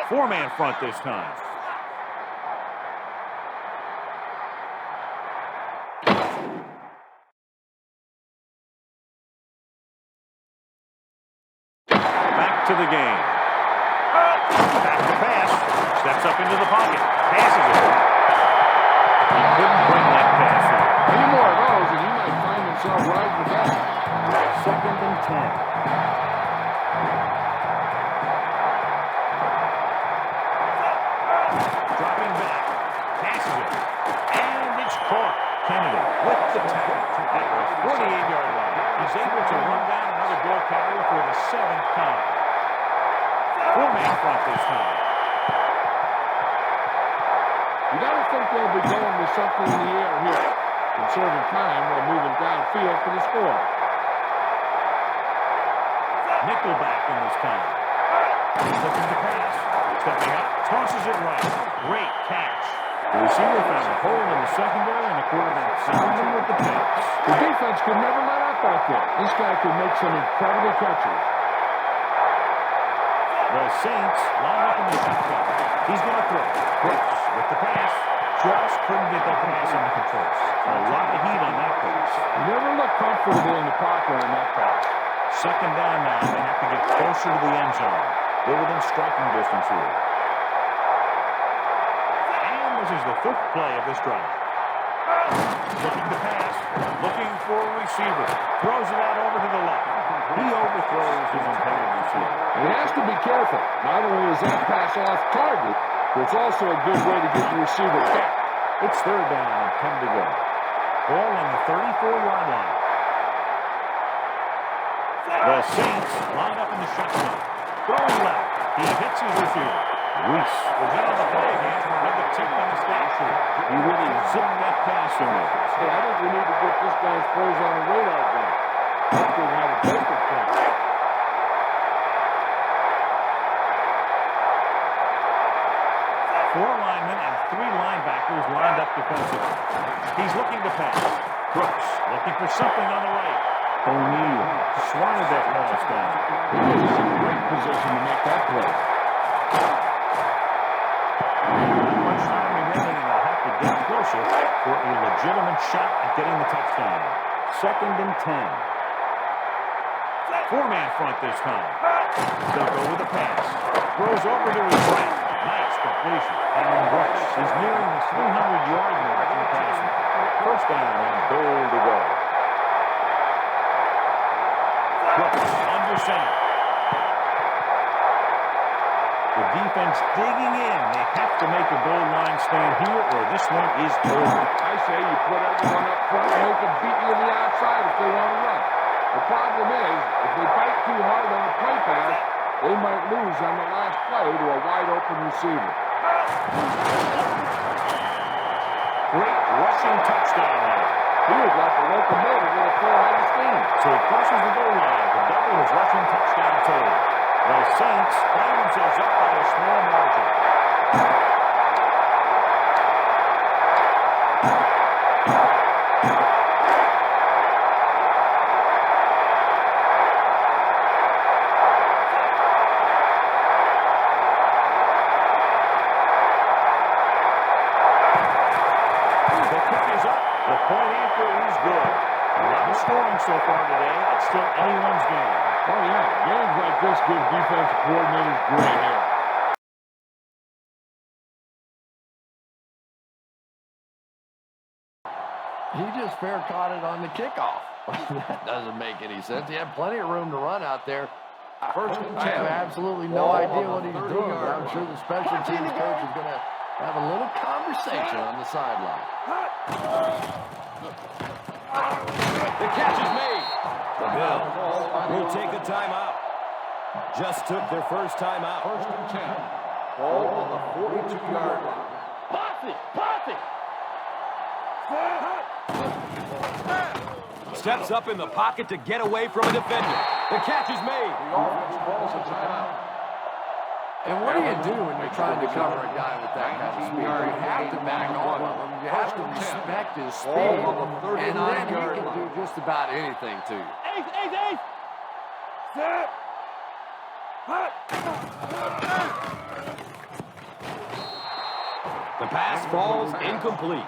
Four-man front this time. Back to the game. Back to pass. Steps up into the pocket. Passes it. He couldn't bring that pass in. Any more of those, and he might find himself riding the back. 2nd and 10. Dropping back. Passes it. And it's caught. Kennedy with the tackle at the 48-yard line. He's able to run down another ball carrier for the 7th time. Four-man front this time. You got to think they'll be going with something in the air here. Conserving time while moving downfield for the score. Nickelback in this time. Looking to pass. Stepping up. Tosses it right. Great catch. The receiver found a hole in the secondary, and the quarterback found him with the pass. The defense could never let up back there. This guy could make some incredible catches. The Saints line up in the shotgun. He's going to throw. Brooks with the pass. Just couldn't get that pass under control. A lot of heat on that pass. He never looked comfortable in the pocket on that pass. 2nd down now. They have to get closer to the end zone. They're within striking distance here. And this is the 5th play of this drive. Looking to pass. Looking for a receiver. Throws it out over to the left. He overthrows his intended receiver. He has to be careful. Not only is that pass off target, but it's also a good way to get the receiver back. It's 3rd down and 10 to go. Ball on the 34-yard line. The Saints line up in the shotgun. Throwing left. He hits his receiver. Reese will get on the play again with the tip on the stat sheet. He really zipped that pass in there. Hey, I think we need to get this guy's plays on the radar gun. Hopefully have a basic catch. 4 linemen and 3 linebackers lined up defensively. He's looking to pass. Brooks looking for something on the right. O'Neal swatted that pass down. He is in great position to make that play. Not much time remaining, and they'll have to get closer for a legitimate shot at getting the touchdown. 2nd and 10. Four-man front this time. They'll go with a pass. Throws over to his right. Nice completion. And Brooks is nearing the 300-yard mark in passing. 1st down and goal to go. Brooks under center. The defense digging in. They have to make a goal line stand here, or this one is over. I say you put everyone up front and make them beat you on the outside if they want to run. The problem is, if they bite too hard on the play pass, they might lose on the last play to a wide-open receiver. Great rushing touchdown there. He was like a locomotive with a full head of steam. So he crosses the goal line to double his rushing touchdown total. The Saints find themselves up by a small margin. The kick is up. The point after is good. A lot of scoring so far today. It's still anyone's game. Oh, yeah. Games like this give defensive coordinators great air. He just fair caught it on the kickoff. That doesn't make any sense. He had plenty of room to run out there. First, I have absolutely no idea what he's doing, but I'm sure the special teams coach is going to have a little conversation on the sideline. The catch is made. The Bills will take a timeout. Just took their first timeout. 1st and 10. Ball on the 42-yard line. Posse! Steps up in the pocket to get away from a defender. The catch is made. The offense calls a timeout. And what do you do when you're trying to cover a guy with that kind of speed? You have to back off of him. You have to respect his speed. And then he can do just about anything to you. Ace! Set! Hut! The pass falls incomplete.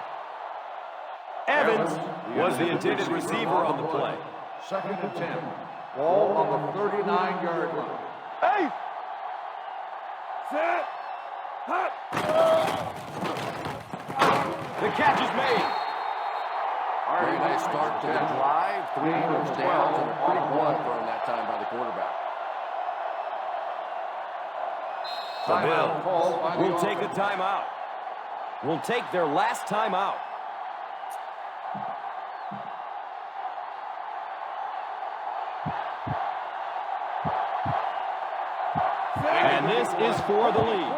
Evans was the intended receiver on the play. 2nd and 10. Ball on the 39-yard line. Hey! Set! Hut! The catch is made. Very nice start to the drive. 3 first downs and a pretty ball thrown that time by the quarterback. The Bills will take a timeout. Will take their last timeout. And this is for the lead.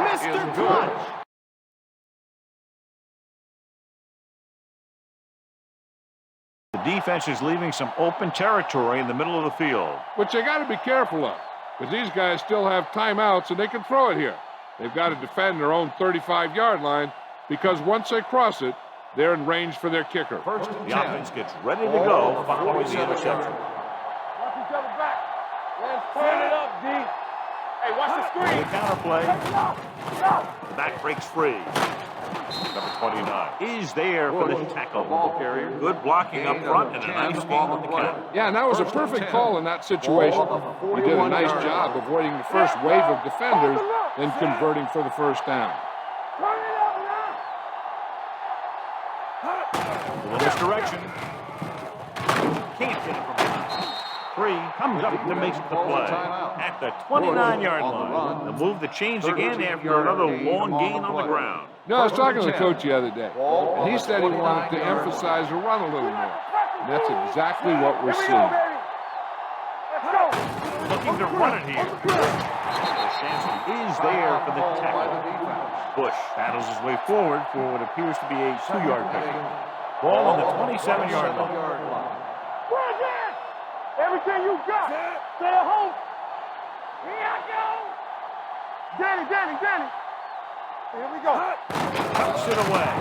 Mr. Clutch. The defense is leaving some open territory in the middle of the field. Which they got to be careful of, because these guys still have timeouts and they can throw it here. They've got to defend their own 35-yard line, because once they cross it, they're in range for their kicker. The offense gets ready to go following the interception. Watch each other back. Let's turn it up, D. Hey, watch the screen. The counterplay. Back breaks free. Number 29 is there for the tackle. Ball carrier. Good blocking up front and a nice gain on the count. Yeah, and that was a perfect call in that situation. He did a nice job avoiding the first wave of defenders, then converting for the first down. In this direction. Can't get it from behind. 3 comes up to make the play at the 29-yard line. The move to change again after another long gain on the ground. No, I was talking to the coach the other day, and he said he wanted to emphasize the run a little more. And that's exactly what we're seeing. Looking to run it here. Shanson is there for the tackle. Bush battles his way forward for what appears to be a 2-yard pickup. Ball on the 27-yard line. Everything you got, stay at home. Here I go. Danny. Here we go. Cuts it away.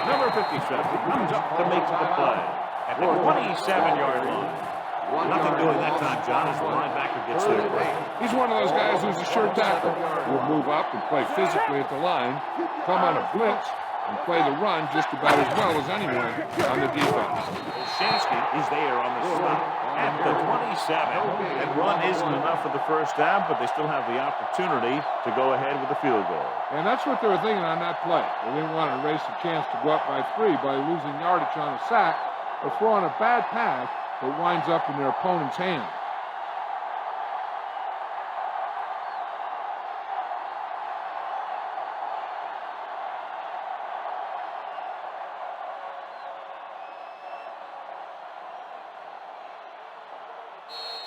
Number 57 comes up to make the play at the 27-yard line. Nothing doing that time, John, as the linebacker gets there. He's one of those guys who's a sure tackle. He'll move up and play physically at the line, come on a blitz, and play the run just about as well as anyone on the defense. Shansky is there on the stop at the 27. And run isn't enough for the first down, but they still have the opportunity to go ahead with the field goal. And that's what they were thinking on that play. They didn't want to erase the chance to go up by 3 by losing yardage on a sack or throwing a bad pass that winds up in their opponent's hand.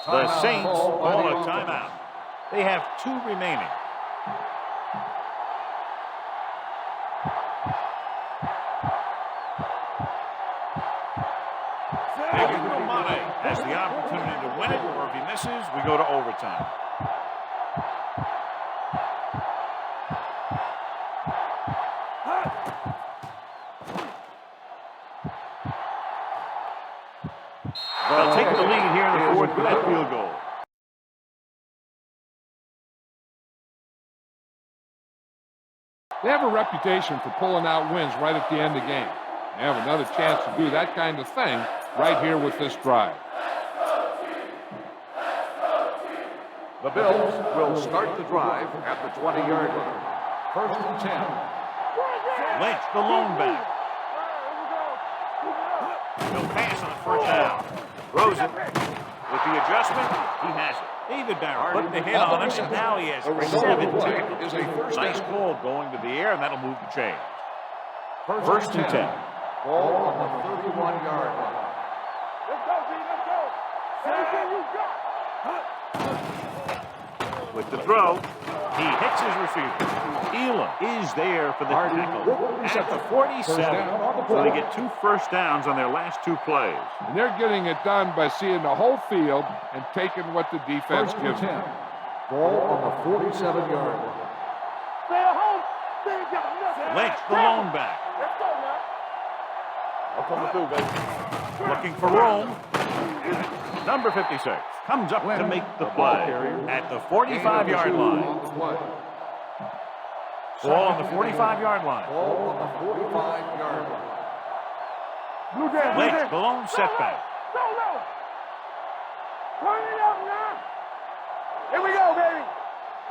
The Saints call a timeout. They have 2 remaining. Has the opportunity to win it, or if he misses, we go to overtime. They'll take the lead here in the 4th with that field goal. They have a reputation for pulling out wins right at the end of the game. They have another chance to do that kind of thing right here with this drive. The Bills will start the drive at the 20-yard line. 1st and 10. Lynch, the lone back. No pass on the first down. Throws it. With the adjustment, he has it. David Barrett put the hit on him, and now he has 7 tackles. Nice call going to the air, and that'll move the chains. 1st and 10. Ball on the 31-yard line. Let's go, D. Let's go. Everything you got. With the throw, he hits his receiver. Elam is there for the tackle at the 47. So they get 2 first downs on their last 2 plays. And they're getting it done by seeing the whole field and taking what the defense gives them. Ball on the 47-yard line. Stay at home. Lynch, the lone back. Let's go now. I'm coming through, baby. Looking for room. Number 56 comes up to make the play at the 45-yard line. Ball on the 45-yard line. Ball on the 45-yard line. Lynch, the lone setback. No. Turn it up now. Here we go, baby.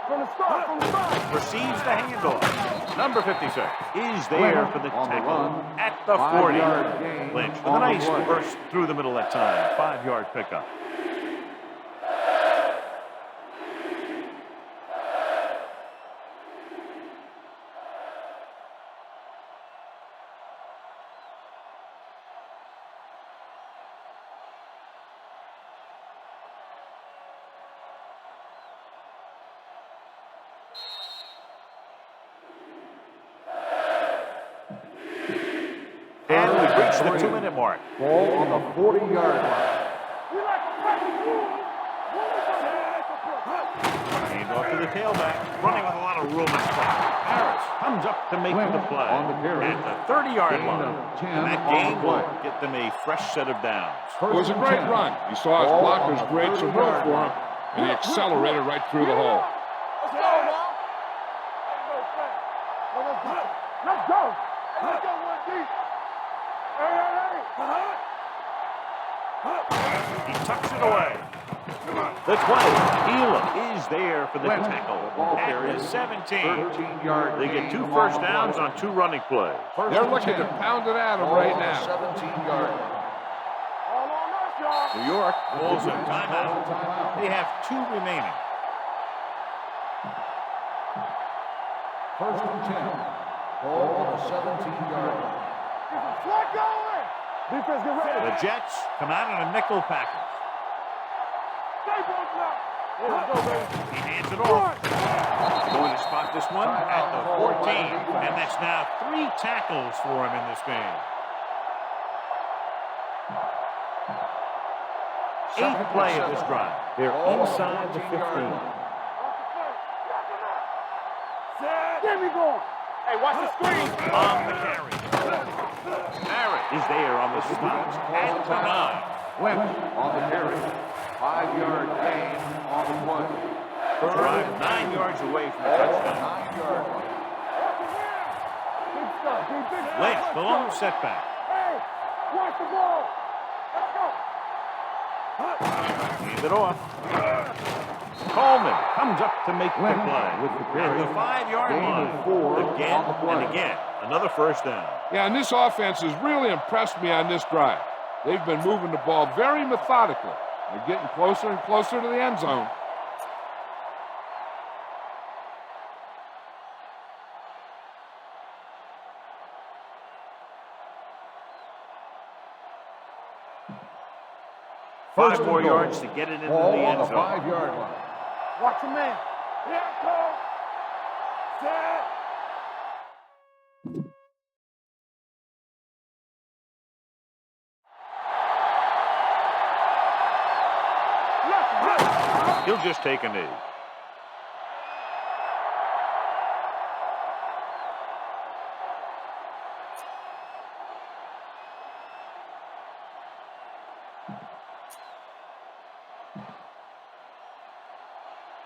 From the start. Receives the handoff. Number 56 is there for the tackle at the 40. Lynch with a nice burst through the middle that time. 5-yard pickup. And we've reached the 2-minute mark. Ball on the 40-yard line. Hands off to the tailback. Running with a lot of room in front. Harris comes up to make the play at the 30-yard line. And that gain will get them a fresh set of downs. It was a great run. He saw his blockers create some room for him, and he accelerated right through the hole. Let's go now. Let's go. Let's go, one deep. He tucks it away. The 20. Elam is there for the tackle at the 17. They get 2 first downs on 2 running plays. They're looking to pound it at him right now. 17-yard line. New York calls a timeout. They have 2 remaining. First and 10. Ball on the 17-yard line. Defense, get ready. The Jets come out in a nickel package. He hands it off. Going to spot this one at the 14. And that's now 3 tackles for him in this game. 8th play of this drive. They're inside the 15. There we go. Hey, watch the screen. On the carry. Barrett is there on the stop at the 9. Lynch on the carry. 5-yard gain on the play. Drive 9 yards away from the touchdown. 9-yard line. Lynch, the lone setback. Hey, watch the ball. Let's go. Hand it off. Coleman comes up to make the play at the 5-yard line. Again and again, another first down. Yeah, and this offense has really impressed me on this drive. They've been moving the ball very methodically. They're getting closer and closer to the end zone. Five more yards to get it into the end zone. 5-yard line. Watch the man. Here it comes. Set. He'll just take a knee.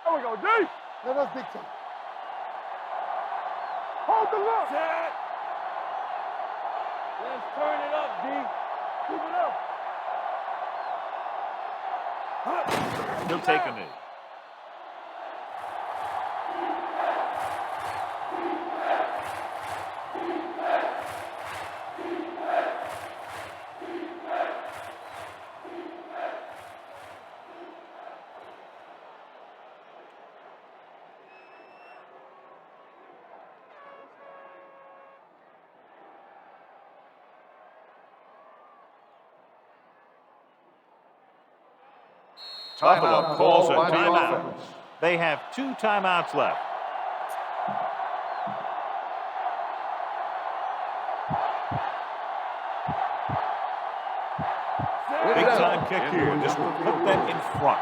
There we go, deep. Let us dictate. Hold the look. Set. Let's turn it up, D. Keep it up. He'll take a knee. Buffalo calls a timeout. They have 2 timeouts left. Big time kick here. This will put them in front.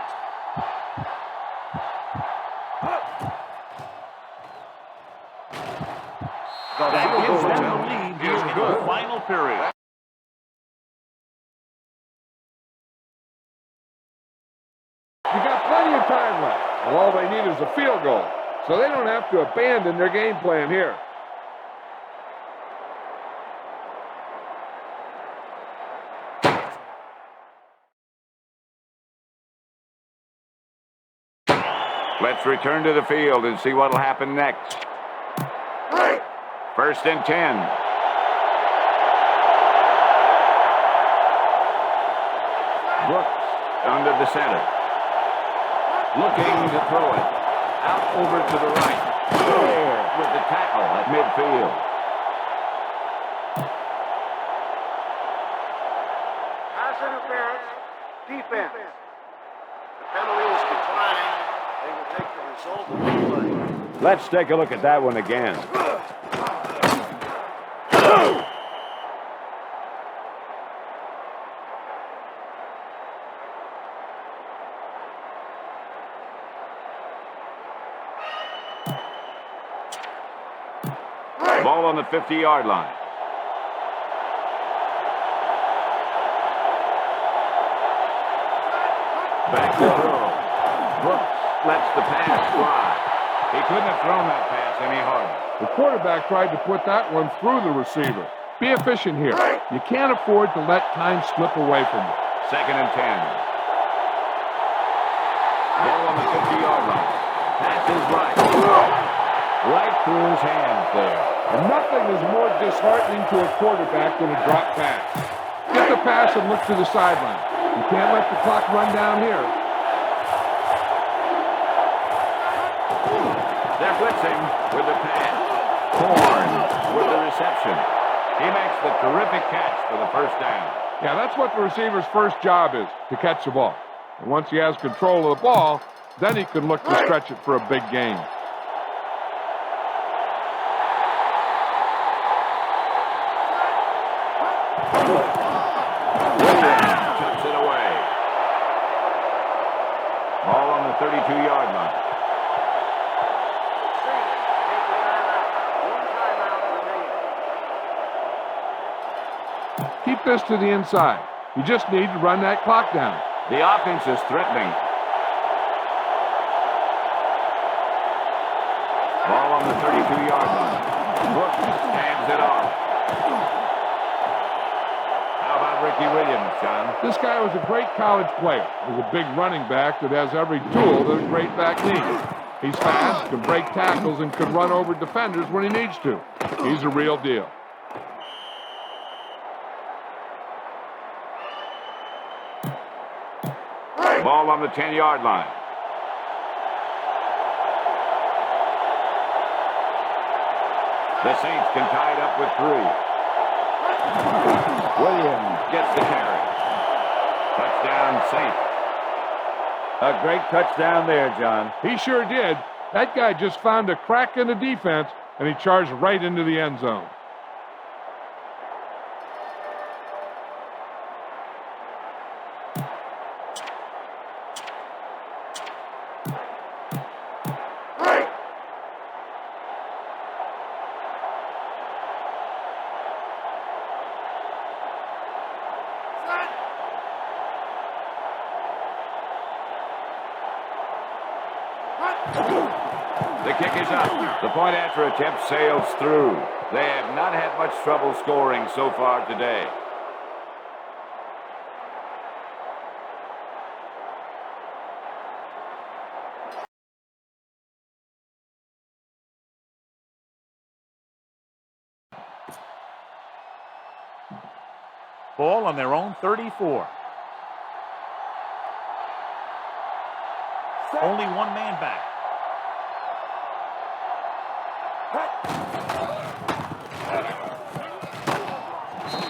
The That gives them the lead here in the final period. You got plenty of time left. And all they need is a field goal. So they don't have to abandon their game plan here. Let's return to the field and see what will happen next. First and 10. Brooks under the center. Looking to throw it. Out over to the right. There with the tackle at midfield. Pass interference, defense. The penalty is declining. They will take the result of the play. Let's take a look at that one again. Ball on the 50-yard line. Back to throw. Brooks lets the pass fly. He couldn't have thrown that pass any harder. The quarterback tried to put that one through the receiver. Be efficient here. You can't afford to let time slip away from you. Second and 10. Ball on the 50-yard line. Pass is right. Right through his hands there. And nothing is more disheartening to a quarterback than a drop pass. Get the pass and look to the sideline. You can't let the clock run down here. They're blitzing with the pass. Horn with the reception. He makes the terrific catch for the first down. Yeah, that's what the receiver's first job is, to catch the ball. And once he has control of the ball, then he can look to stretch it for a big gain. Tucks it away. Ball on the 32-yard line. Keep this to the inside. You just need to run that clock down. The offense is threatening. Ball on the 32-yard line. Brooks hands it off. How about Ricky Williams, John? This guy was a great college player. He's a big running back that has every tool that a great back needs. He's fast, can break tackles, and can run over defenders when he needs to. He's a real deal. Ball on the 10-yard line. The Saints can tie it up with 3. Williams gets the carry. Touchdown, Saints. A great touchdown there, John. He sure did. That guy just found a crack in the defense, and he charged right into the end zone. The kick is up. The point after attempt sails through. They have not had much trouble scoring so far today. Ball on their own 34. Only one man back.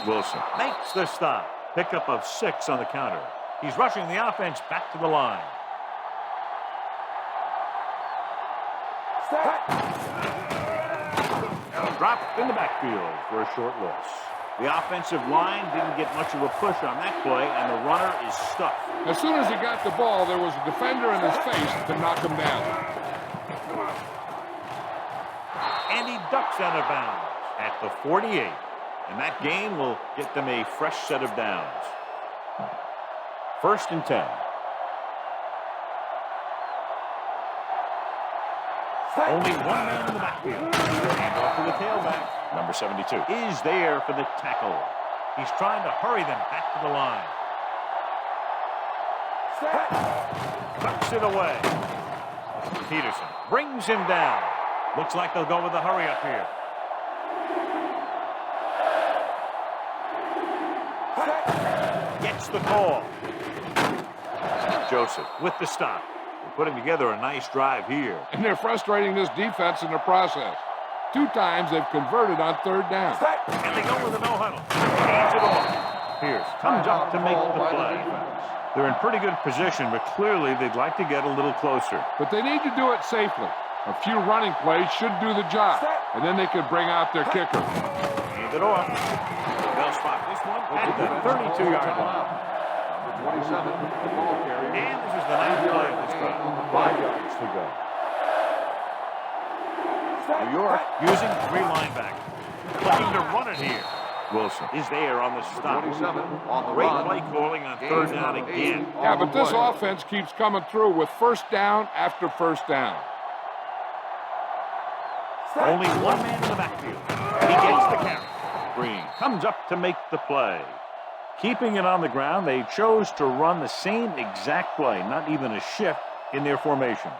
Wilson makes the stop. Pickup of 6 on the counter. He's rushing the offense back to the line. Dropped in the backfield for a short loss. The offensive line didn't get much of a push on that play, and the runner is stuck. As soon as he got the ball, there was a defender in his face to knock him down. And he ducks out of bounds. at the 48. And that gain will get them a fresh set of downs. 1st and 10. Only one man in the backfield. And off to the tailback. Number 72 is there for the tackle. He's trying to hurry them back to the line. Tucks it away. Peterson brings him down. Looks like they'll go with the hurry up here. Gets the call. Joseph with the stop. They're putting together a nice drive here. And they're frustrating this defense in the process. 2 times they've converted on 3rd down. And they go with a no-huddle. Hands it off. Pierce comes up to make the play. They're in pretty good position, but clearly they'd like to get a little closer. But they need to do it safely. A few running plays should do the job. And then they could bring out their kicker. Hand it off. They'll spot this one at the 32-yard line. Number 27, the ball carrier. And this is the 9th play of this drive. 5 yards to go. New York using 3 linebackers. Looking to run it here. Wilson is there on the stop. 27 on the Great run. play calling on 3rd down again. Yeah, but this offense keeps coming through with 1st down after 1st down. Only one man in the backfield. He gets the carry. Green comes up to make the play. Keeping it on the ground, they chose to run the same exact play, not even a shift in their formation.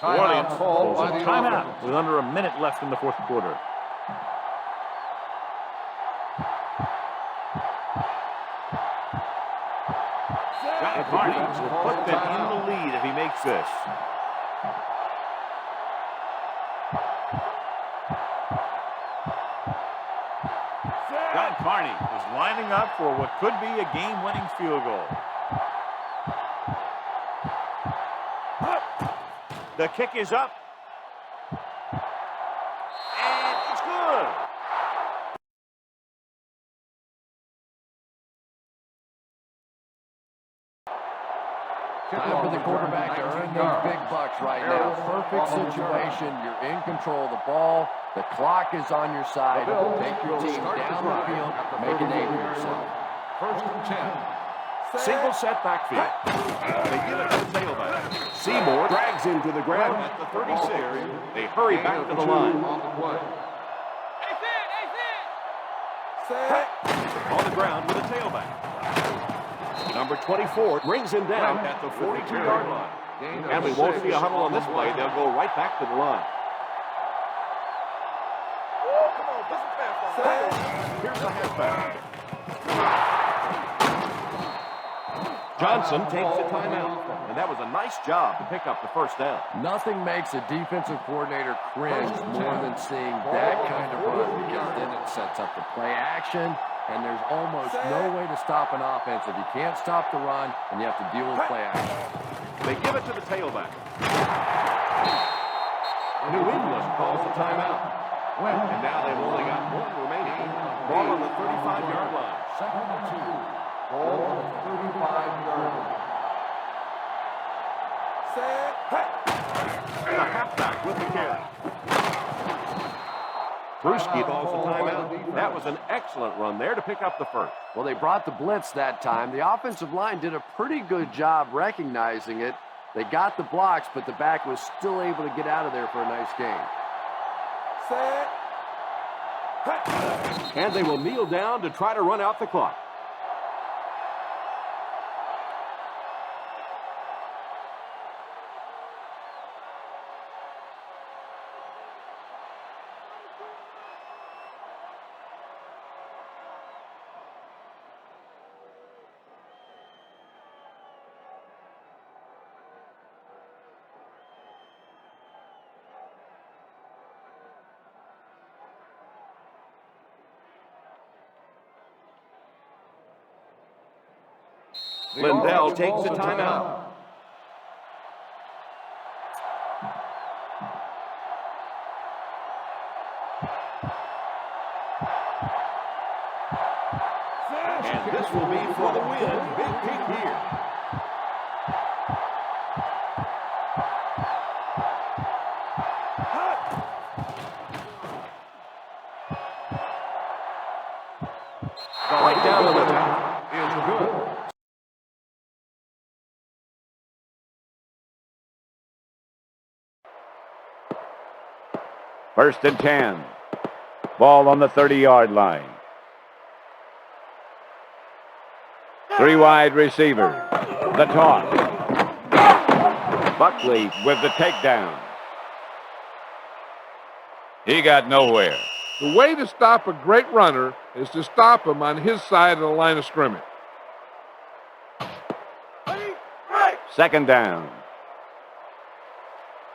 Timeout called by the Timeout with under a minute left in the 4th quarter. Carney will put them in the lead if he makes this. John Carney is lining up for what could be a game-winning field goal. The kick is up. And it's good. Time for the quarterback to earn these big bucks right now. Perfect situation. You're in control of the ball. The clock is on your side. Take your team down the field. Make a name for yourself. 1st and 10. Single set backfield. They give it to the tailback. Seymour drags him to the ground at the 36. They hurry back to the line. On the play. On the ground with a tailback. Number 24 brings him down at the 42-yard line. And we won't see a huddle on this play. They'll go right back to the line. Here's the halfback. Johnson takes a timeout. And that was a nice job to pick up the 1st down. Nothing makes a defensive coordinator cringe more than seeing that kind of run, because then it sets up the play action, and there's almost no way to stop an offense if you can't stop the run and you have to deal with play action. They give it to the tailback. New England calls the timeout. And now they've only got 1 remaining. Ball on the 35-yard line. 2nd and 2. Ball on the 35-yard line. The halfback with the carry. Brewski calls the timeout. That was an excellent run there to pick up the 1st. Well, they brought the blitz that time. The offensive line did a pretty good job recognizing it. They got the blocks, but the back was still able to get out of there for a nice gain. And they will kneel down to try to run out the clock. Lindell takes a timeout. And this will be for the win. Big kick here. Right down the middle is good. First and 10. Ball on the 30-yard line. 3 wide receivers. The toss. Buckley with the takedown. He got nowhere. The way to stop a great runner is to stop him on his side of the line of scrimmage. Second down.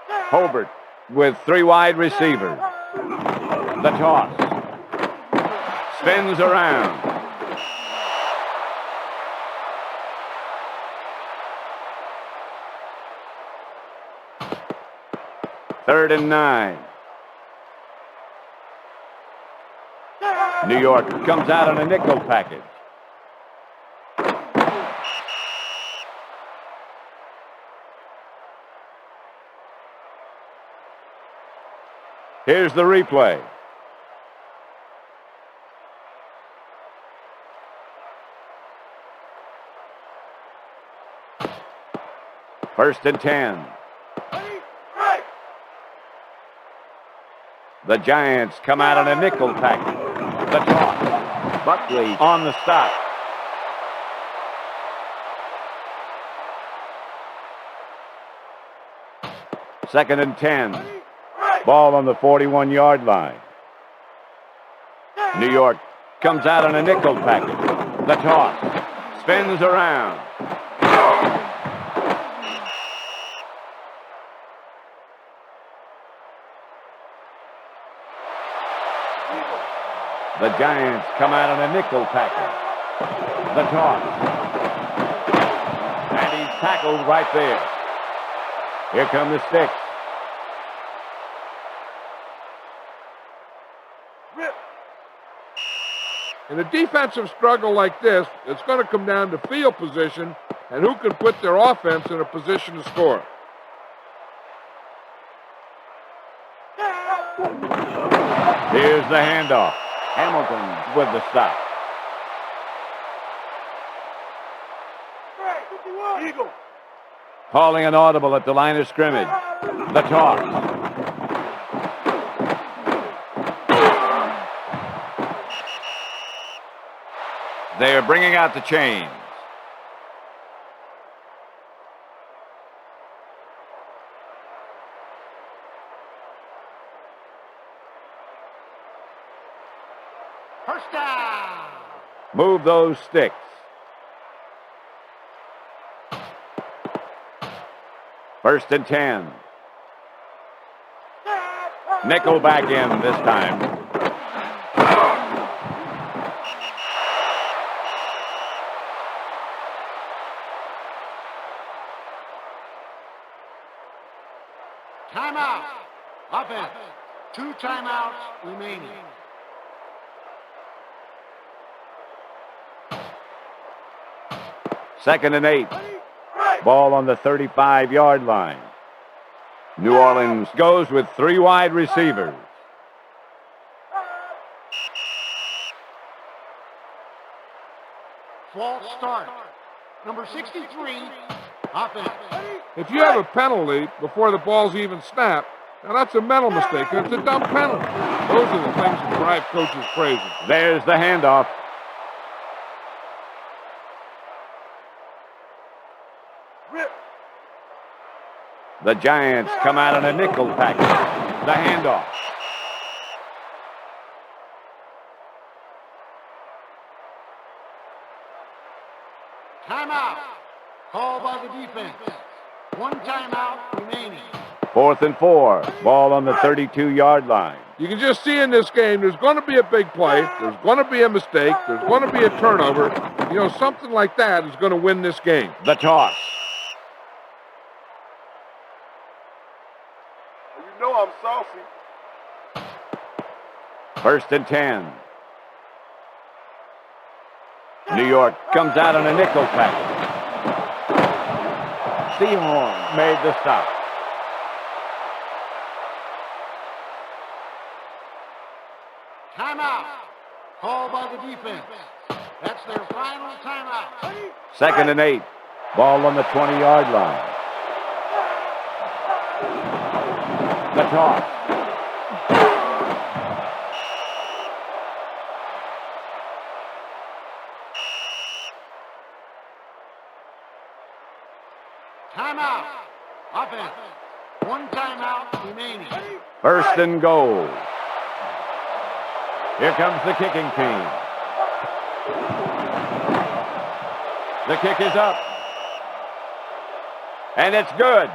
Hobart with 3 wide receivers. The toss. Spins around. Third and 9. New York comes out on a nickel package. Here's the replay. First and 10. The Giants come out on a nickel package. The toss. Buckley on the stop. Second and 10. Ball on the 41-yard line. New York comes out on a nickel package. The toss. Spins around. The Giants come out on a nickel package. The toss. And he's tackled right there. Here come the sticks. In a defensive struggle like this, it's going to come down to field position and who can put their offense in a position to score. Here's the handoff. Hamilton with the stop. Calling an audible at the line of scrimmage. The toss. They are bringing out the chains. First down. Move those sticks. First and 10. Nickel back in this time. Timeout. Offense. 2 timeouts remaining. Second and 8. Ball on the 35-yard line. New Orleans goes with 3 wide receivers. False start. Number 63. Offense. If you have a penalty before the ball's even snapped, now that's a mental mistake. That's a dumb penalty. Those are the things that drive coaches crazy. There's the handoff. The Giants come out on a nickel package. The handoff. Timeout. Called by the defense. 1 timeout remaining. 4th and 4. Ball on the 32-yard line. You can just see in this game, there's going to be a big play. There's going to be a mistake. There's going to be a turnover. You know, something like that is going to win this game. The toss. You know I'm saucy. First and 10. New York comes out on a nickel package. Seahawks made the stop. Timeout. Called by the defense. That's their final timeout. 2nd and 8. Ball on the 20-yard line. The toss. Timeout. Offense. One timeout remaining. 1st and goal. Here comes the kicking team. The kick is up. And it's good.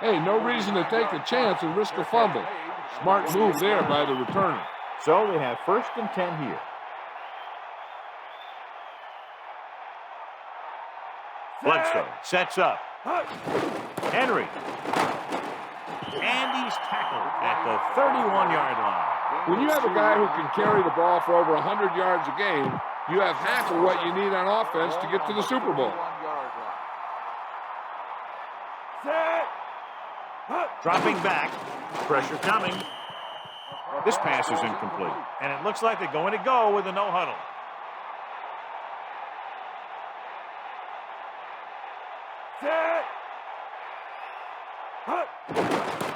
Hey, no reason to take a chance and risk a fumble. Smart move there by the returner. So they have 1st and 10 here. Bledsoe sets up. Henry. And he's tackled at the 31-yard line. When you have a guy who can carry the ball for over 100 yards a game, you have half of what you need on offense to get to the Super Bowl. Dropping back. Pressure coming. This pass is incomplete. And it looks like they're going to go with a no huddle.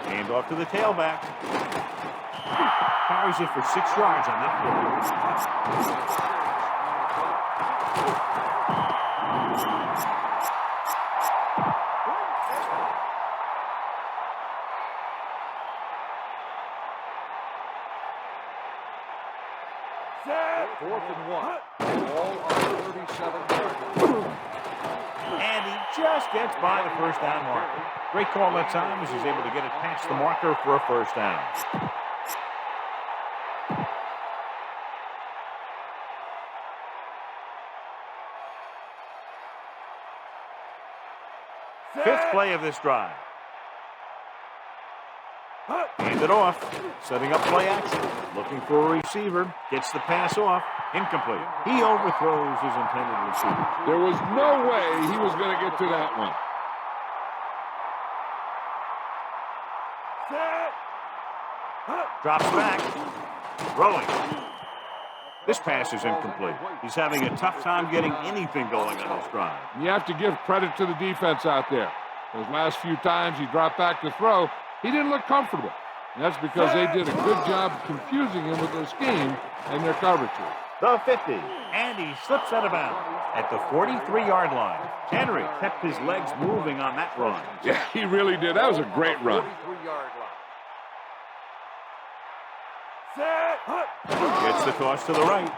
Hand off to the tailback. Carries it for 6 yards on that play. Fourth and 1. All on 37-yard line. And he just gets by the first down marker. Great call that time as he's able to get it past the marker for a first down. Fifth play of this drive. Hand it off. Setting up play action. Looking for a receiver. Gets the pass off. Incomplete. He overthrows his intended receiver. There was no way he was going to get to that one. Drops back. Throwing. This pass is incomplete. He's having a tough time getting anything going on this drive. You have to give credit to the defense out there. Those last few times he dropped back to throw, he didn't look comfortable. And that's because they did a good job confusing him with their scheme and their coverages. The 50. And he slips out of bounds at the 43-yard line. Henry kept his legs moving on that run. Yeah, he really did. That was a great run. Gets the toss to the right.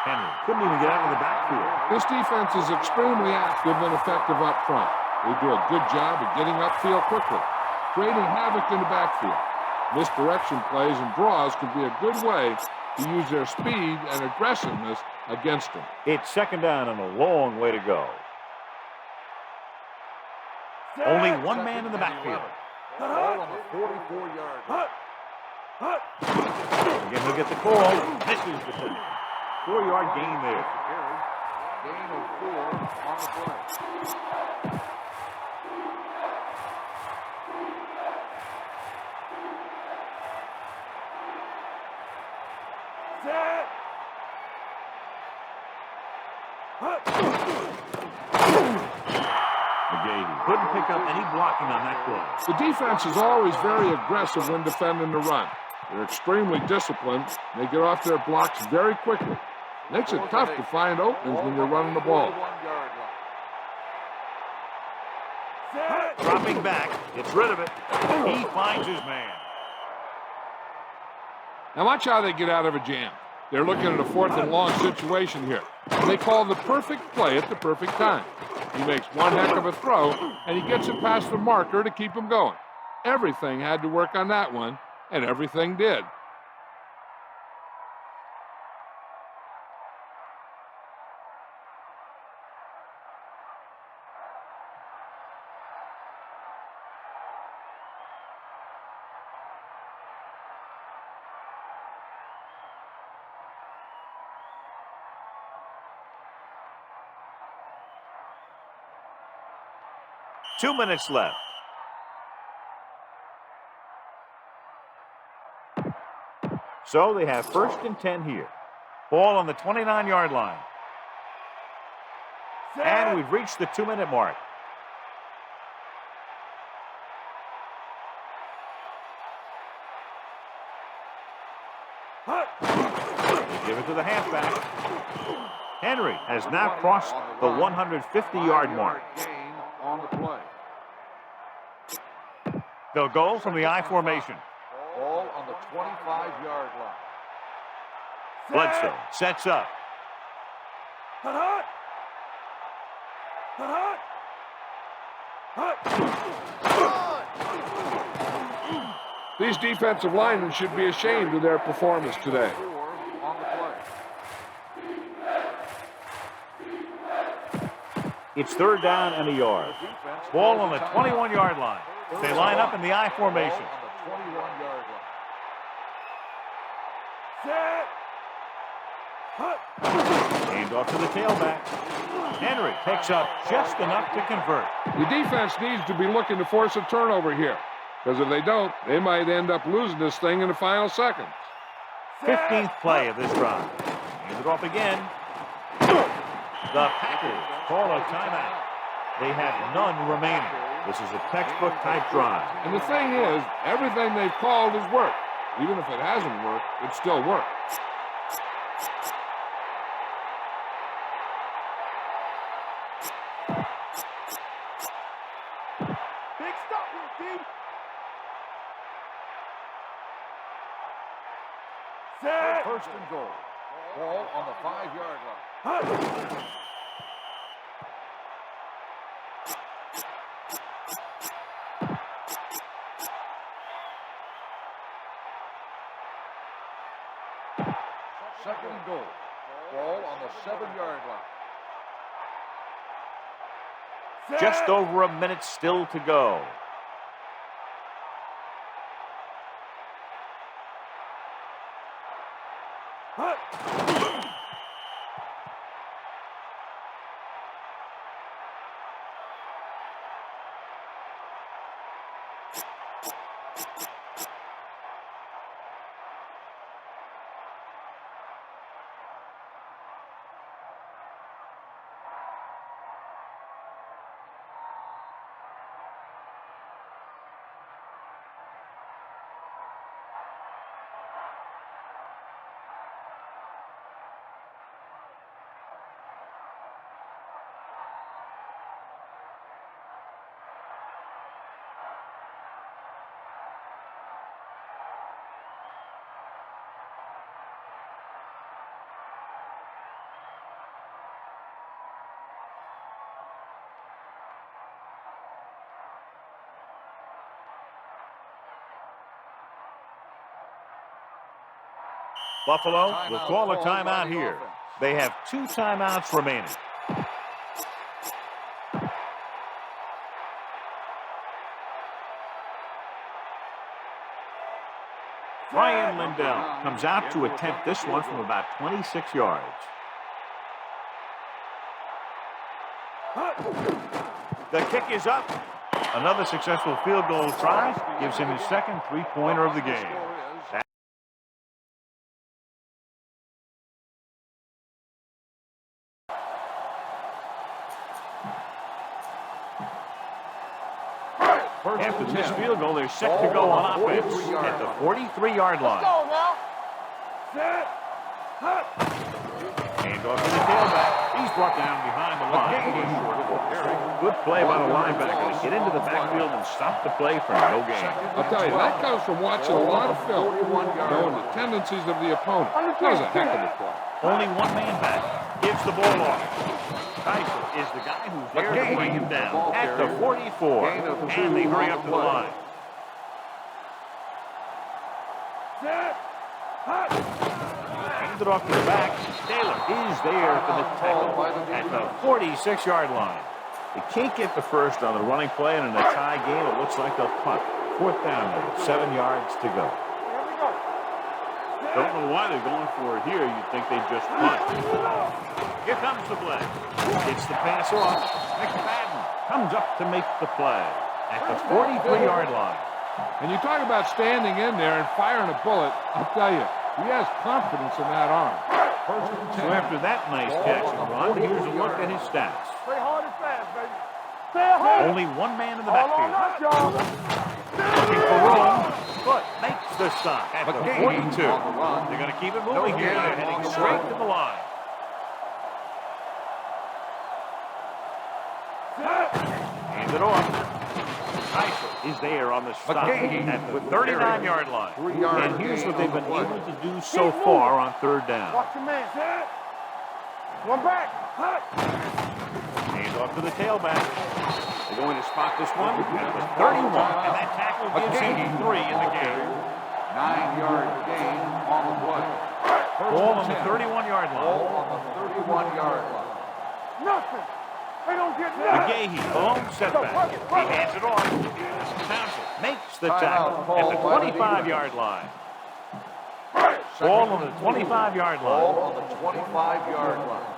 Henry couldn't even get out of the backfield. This defense is extremely active and effective up front. They do a good job of getting upfield quickly, creating havoc in the backfield. Misdirection plays and draws can be a good way to use their speed and aggressiveness against them. It's 2nd down and a long way to go. Only one man in the backfield. Ball on the 44-yard line. Again, he'll get the call. This is the play. 4-yard gain there. Gain of 4 on the play. Couldn't pick up any blocking on that play. The defense is always very aggressive when defending the run. They're extremely disciplined. They get off their blocks very quickly. Makes it tough to find openings when you're running the ball. Dropping back, gets rid of it. He finds his man. Now watch how they get out of a jam. They're looking at a 4th and long situation here. And they call the perfect play at the perfect time. He makes one heck of a throw, and he gets it past the marker to keep him going. Everything had to work on that one, and everything did. 2 minutes left. So they have 1st and 10 here. Ball on the 29-yard line. And we've reached the 2-minute mark. Give it to the halfback. Henry has now crossed the 150-yard mark. Gain on the play. They'll go from the I formation. Ball on the 25-yard line. Bledsoe sets up. These defensive linemen should be ashamed of their performance today. On the play. It's 3rd down and a yard. Ball on the 21-yard line. They line up in the I formation. On the 21-yard line. Hand off to the tailback. Henry picks up just enough to convert. The defense needs to be looking to force a turnover here, because if they don't, they might end up losing this thing in the final seconds. 15th play of this drive. Hand it off again. The Packers call a timeout. They have none remaining. This is a textbook type drive. And the thing is, everything they've called has worked. Even if it hasn't worked, it still works. Big stop here, team. Set. 1st and goal. Ball on the 5-yard line. Second and goal. Ball on the 7-yard line. Just over a minute still to go. Buffalo will call a timeout here. They have 2 timeouts remaining. Ryan Lindell comes out to attempt this one from about 26 yards. The kick is up. Another successful field goal try gives him his second 3-pointer of the game. After this field goal, they're set to go on offense at the 43-yard line. Go now. Hand off to the tailback. He's brought down behind the line. Good play by the linebacker to get into the backfield and stop the play for no gain. I'll tell you, that comes from watching a lot of film, knowing the tendencies of the opponent. That was a heck of a play. Only one man back. Gives the ball off. Tyson is the guy who's there to bring him down at the 44. And they hurry up to the line. Hands it off to the back. Taylor is there for the tackle at the 46-yard line. They can't get the first on the running play, and in a tie game, it looks like they'll punt. 4th down, 7 yards to go. Don't know why they're going for it here. You'd think they'd just punt. Here comes the blitz. Gets the pass off. McFadden comes up to make the play at the 43-yard line. And you talk about standing in there and firing a bullet, I'll tell you, he has confidence in that arm. So after that nice catch and run, here's a look at his stats. Stay hard and fast, baby. Stay hard. Only one man in the backfield. Looking for room, but makes the stop at the 42. They're going to keep it moving here. They're heading straight to the line. Hand it off. Is there on the stop at the 39-yard line. And here's what they've been able to do so far on third down. Watch your man. One back. Hand off to the tailback. They're going to spot this one at the 31, and that tackle gives him 3 in the game. 9-yard gain on the play. Ball on the 31-yard line. Ball on the 31-yard line. Nothing. They don't get nothing. McGahee, a lone setback. He hands it off. Townsend makes the tackle at the 25-yard line. Ball on the 25-yard line. Ball on the 25-yard line.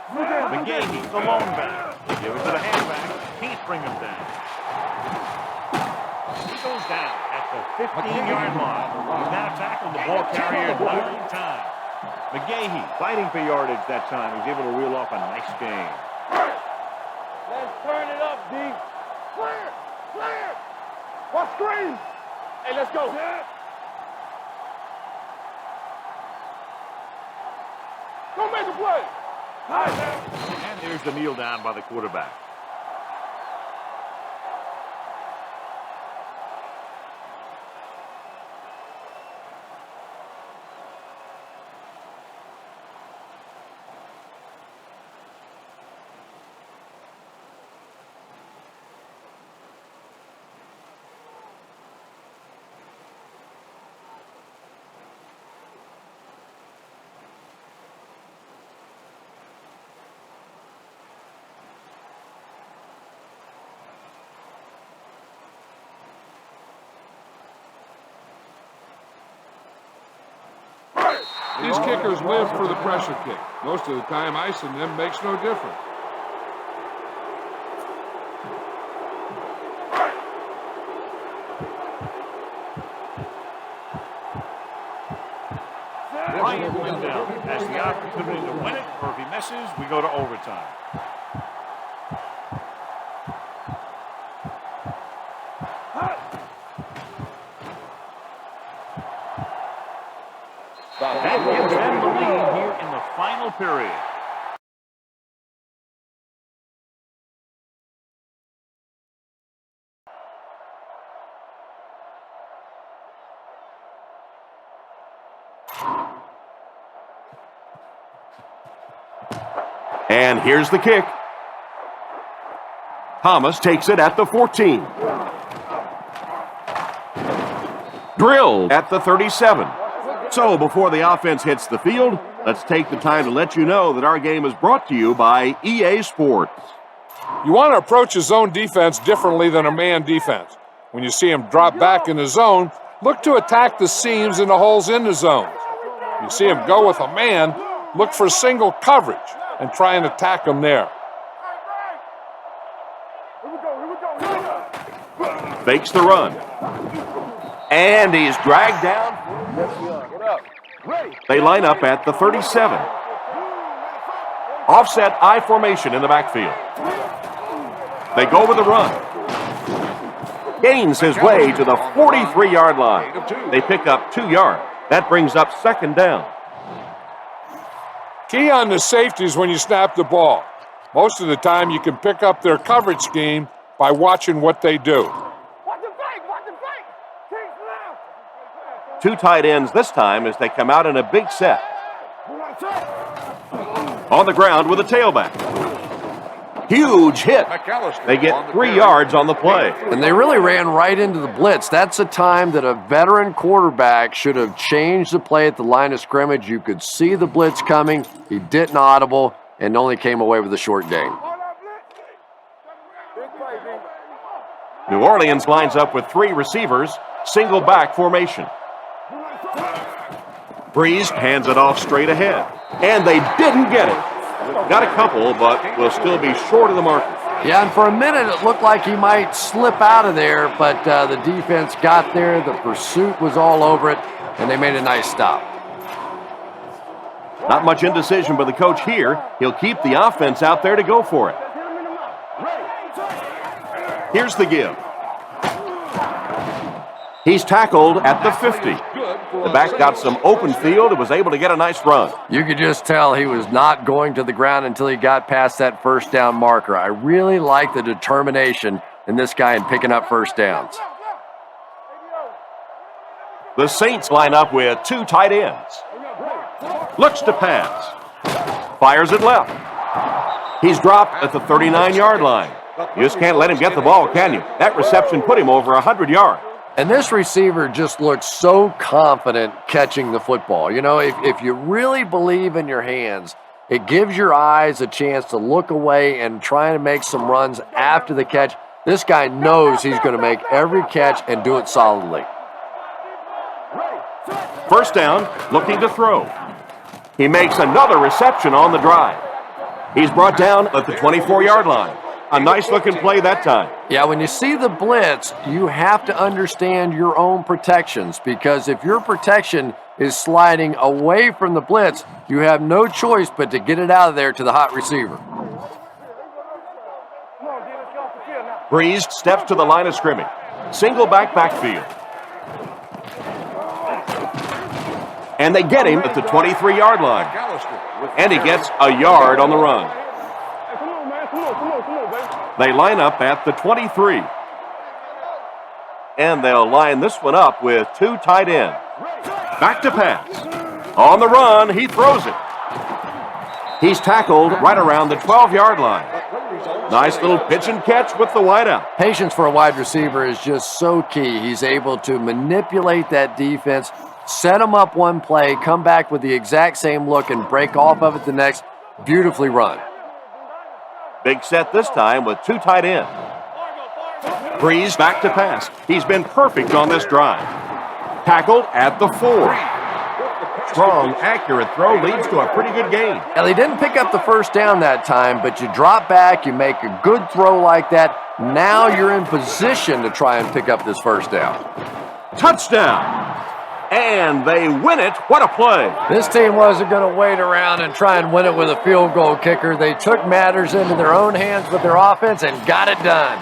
McGahee, the lone back. They give it to the halfback. Can't bring him down. He goes down at the 15-yard line. He's now tackled the ball carrier 9 times. McGahee fighting for yardage that time. He's able to reel off a nice game. Let's turn it up, D. Clear. Clear. Watch screen. Hey, let's go. Go make a play. And there's the kneel down by the quarterback. These kickers live for the pressure kick. Most of the time, icing them makes no difference. Bryant Windell has the opportunity to win it, or if he misses, we go to overtime. That gives them the lead here in the final period. And here's the kick. Thomas takes it at the 14. Drilled at the 37. So before the offense hits the field, let's take the time to let you know that our game is brought to you by EA Sports. You want to approach a zone defense differently than a man defense. When you see him drop back in the zone, look to attack the seams and the holes in the zones. You see him go with a man, look for single coverage and try and attack him there. Fakes the run. And he's dragged down. They line up at the 37. Offset I formation in the backfield. They go with the run. Gains his way to the 43-yard line. They pick up 2 yards. That brings up second down. Key on the safeties when you snap the ball. Most of the time you can pick up their coverage scheme by watching what they do. 2 tight ends this time as they come out in a big set. On the ground with a tailback. Huge hit. They get 3 yards on the play. And they really ran right into the blitz. That's a time that a veteran quarterback should have changed the play at the line of scrimmage. You could see the blitz coming. He didn't audible and only came away with a short gain. New Orleans lines up with 3 receivers, single back formation. Breeze hands it off straight ahead. And they didn't get it. Got a couple, but will still be short of the marker. Yeah, and for a minute it looked like he might slip out of there, but the defense got there. The pursuit was all over it, and they made a nice stop. Not much indecision by the coach here. He'll keep the offense out there to go for it. Here's the give. He's tackled at the 50. The back got some open field and was able to get a nice run. You could just tell he was not going to the ground until he got past that first down marker. I really like the determination in this guy in picking up first downs. The Saints line up with two tight ends. Looks to pass. Fires it left. He's dropped at the 39-yard line. You just can't let him get the ball, can you? That reception put him over 100 yards. And this receiver just looks so confident catching the football. You know, if you really believe in your hands, it gives your eyes a chance to look away and try to make some runs after the catch. This guy knows he's going to make every catch and do it solidly. First down, looking to throw. He makes another reception on the drive. He's brought down at the 24-yard line. A nice-looking play that time. Yeah, when you see the blitz, you have to understand your own protections, because if your protection is sliding away from the blitz, you have no choice but to get it out of there to the hot receiver. Breeze steps to the line of scrimmage. Single backfield. And they get him at the 23-yard line. And he gets a yard on the run. They line up at the 23. And they'll line this one up with two tight ends. Back to pass. On the run, he throws it. He's tackled right around the 12-yard line. Nice little pitch and catch with the wideout. Patience for a wide receiver is just so key. He's able to manipulate that defense, set them up one play, come back with the exact same look, and break off of it the next. Beautifully run. Big set this time with two tight ends. Breeze back to pass. He's been perfect on this drive. Tackled at the 4. Strong, accurate throw leads to a pretty good gain. Well, he didn't pick up the first down that time, but you drop back, you make a good throw like that. Now you're in position to try and pick up this first down. Touchdown! And they win it. What a play. This team wasn't going to wait around and try and win it with a field goal kicker. They took matters into their own hands with their offense and got it done.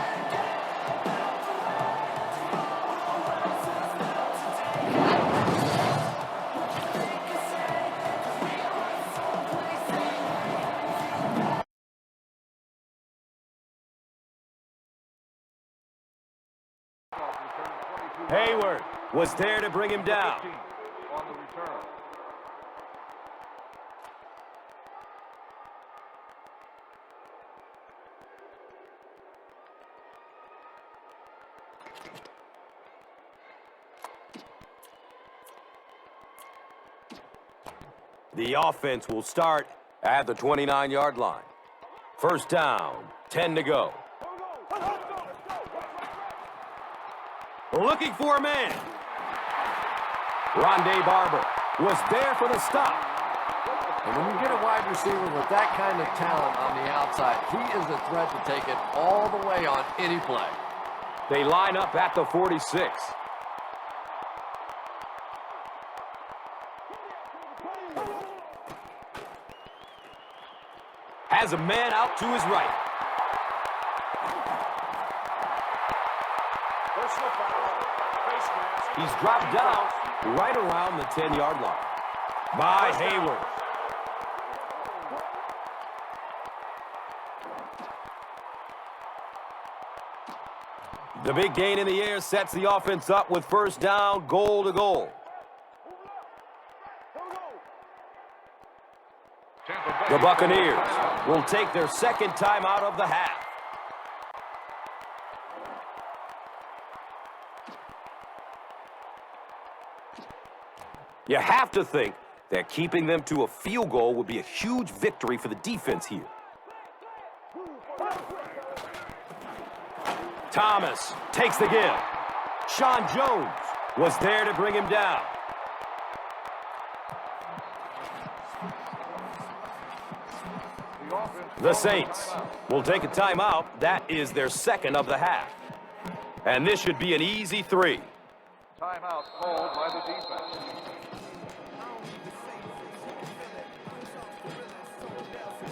Hayward was there to bring him down. On the return. The offense will start at the 29-yard line. First down, 10 to go. Looking for a man. Rondé Barber was there for the stop. And when you get a wide receiver with that kind of talent on the outside, he is a threat to take it all the way on any play. They line up at the 46. Has a man out to his right. He's dropped down right around the 10-yard line by Hayward. The big gain in the air sets the offense up with first down, goal to goal. The Buccaneers will take their second time out of the half. You have to think that keeping them to a field goal would be a huge victory for the defense here. Thomas takes the give. Sean Jones was there to bring him down. The Saints will take a timeout. That is their second of the half. And this should be an easy 3. Timeout called by the defense.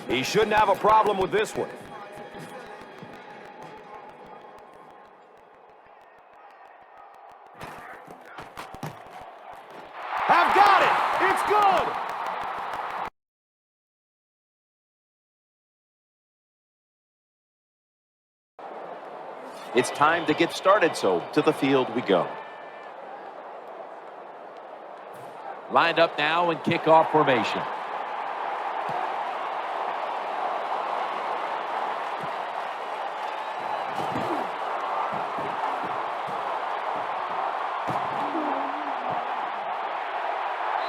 He shouldn't have a problem with this one. Have got it! It's good! It's time to get started, so to the field we go. Lined up now in kickoff formation.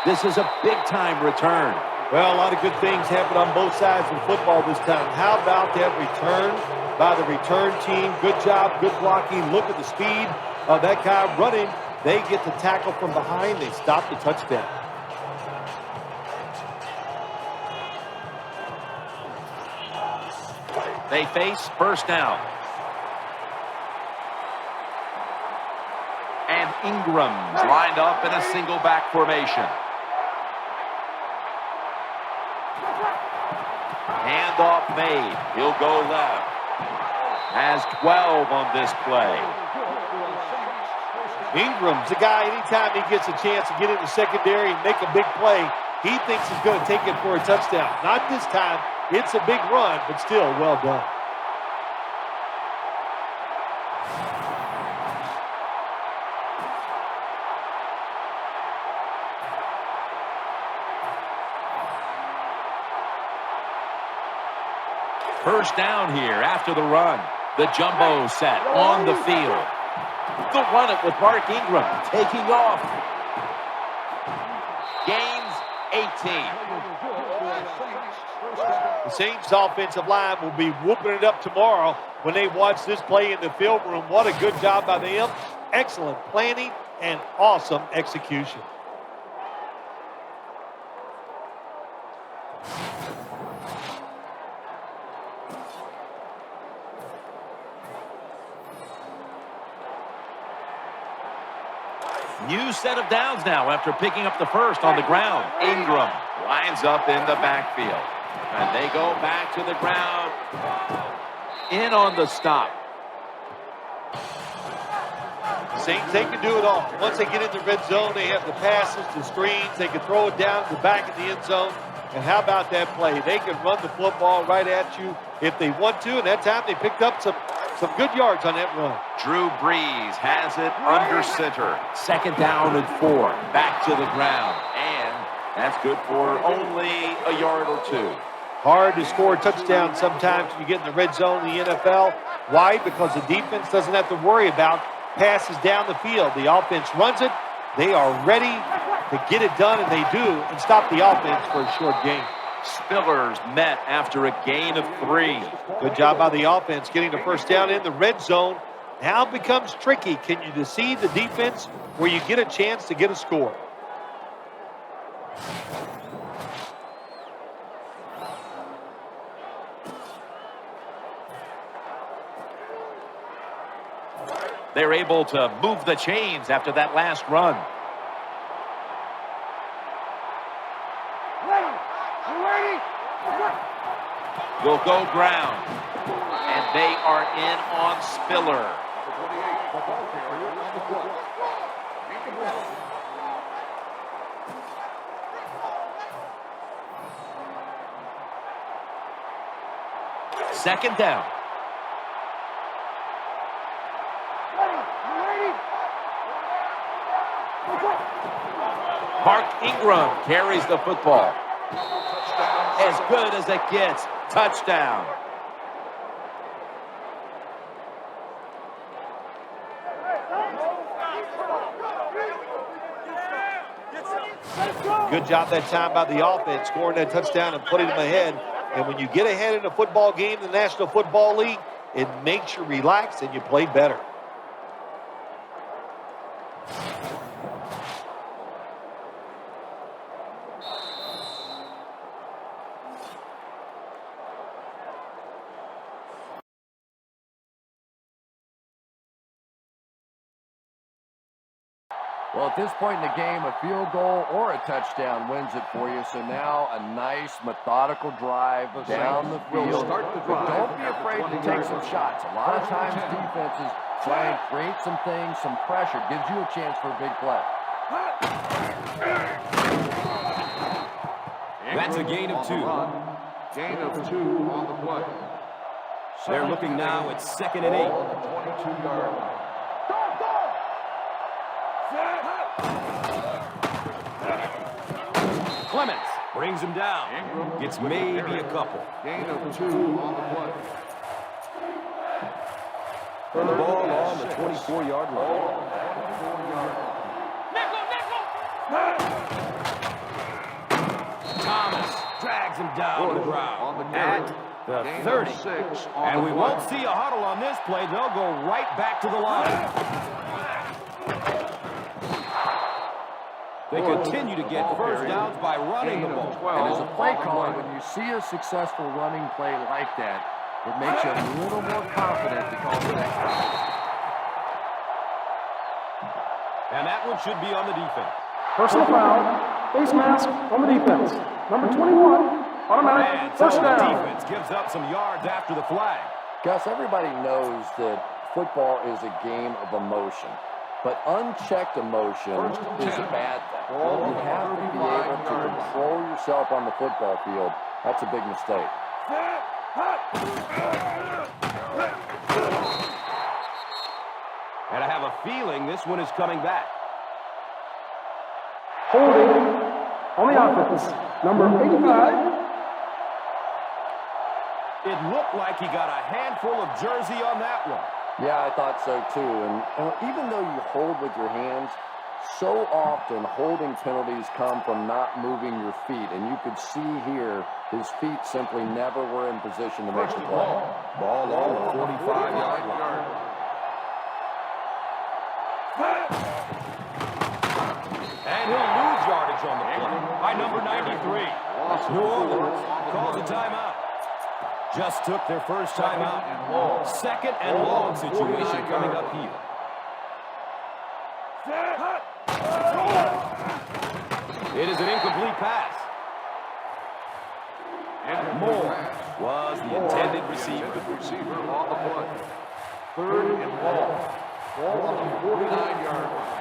This is a big-time return. Well, a lot of good things happen on both sides of football this time. How about that return by the return team? Good job, good blocking. Look at the speed of that guy running. They get the tackle from behind. They stop the touchdown. They face first down. And Ingram's lined up in a single back formation. Handoff made. He'll go left. Has 12 on this play. Ingram's the guy, anytime he gets a chance to get in the secondary and make a big play, he thinks he's going to take it for a touchdown. Not this time. It's a big run, but still well done. First down here after the run. The jumbo set on the field. They'll run it with Mark Ingram taking off. Gains 18. The Saints offensive line will be whooping it up tomorrow when they watch this play in the film room. What a good job by them. Excellent planning and awesome execution. New set of downs now after picking up the first on the ground. Ingram lines up in the backfield. And they go back to the ground. In on the stop. Saints, they can do it all. Once they get in the red zone, they have the passes, the screens. They can throw it down to the back of the end zone. And how about that play? They can run the football right at you if they want to. And that time they picked up some good yards on that run. Drew Brees has it under center. Second down and 4. Back to the ground. And that's good for only a yard or 2. Hard to score a touchdown sometimes when you get in the red zone in the NFL. Why? Because the defense doesn't have to worry about passes down the field. The offense runs it. They are ready to get it done, and they do, and stop the offense for a short gain. Spillers met after a gain of 3. Good job by the offense getting the first down in the red zone. Now it becomes tricky. Can you deceive the defense where you get a chance to get a score? They're able to move the chains after that last run. Will go ground. And they are in on Spiller. Second down. Mark Ingram carries the football. As good as it gets. Touchdown. Good job that time by the offense, scoring that touchdown and putting them ahead. And when you get ahead in a football game in the National Football League, it makes you relax and you play better. Well, at this point in the game, a field goal or a touchdown wins it for you. So now a nice methodical drive down the field. But don't be afraid to take some shots. A lot of times defenses try and create some things, some pressure. Gives you a chance for a big play. That's a gain of 2. Gain of 2 on the play. They're looking now at 2nd and 8. On the 22-yard line. Clements brings him down. Gets maybe a couple. Gain of 2 on the play. The ball on the 24-yard line. Thomas drags him down to the ground at the 30. And we won't see a huddle on this play. They'll go right back to the line. They continue to get first downs by running the ball. And as a play caller, when you see a successful running play like that, it makes you a little more confident to call the next one. And that one should be on the defense. Personal foul, face mask on the defense. Number 21, automatic, And first so the down. defense gives up some yards after the flag. Gus, everybody knows that football is a game of emotion. But unchecked emotion is a bad thing. You have to be able to control yourself on the football field. That's a big mistake. And I have a feeling this one is coming back. Holding on the offense. Number 85. It looked like he got a handful of jersey on that one. Yeah, I thought so too. And even though you hold with your hands, so often holding penalties come from not moving your feet. And you could see here, his feet simply never were in position to make the play. Ball on the 45-yard line. And he'll lose yardage on the play by number 93. New Orleans calls a timeout. Just took their first timeout. 2nd and long situation coming up here. It is an incomplete pass. And Moore was the intended receiver. Receiver on the play. 3rd and long. Ball on the 49-yard line.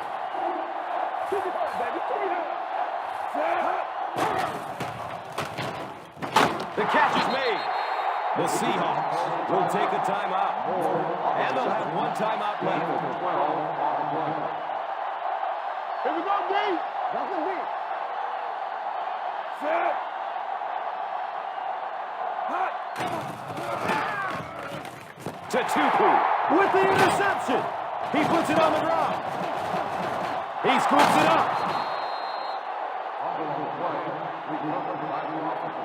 The catch is made. The Seahawks will take a timeout. And they'll have one timeout left. 12 on the play. Here we go, D. Nothing here. Set. To Tupu with the interception. He puts it on the ground. He scoops it up. On the play, recovered by the offense.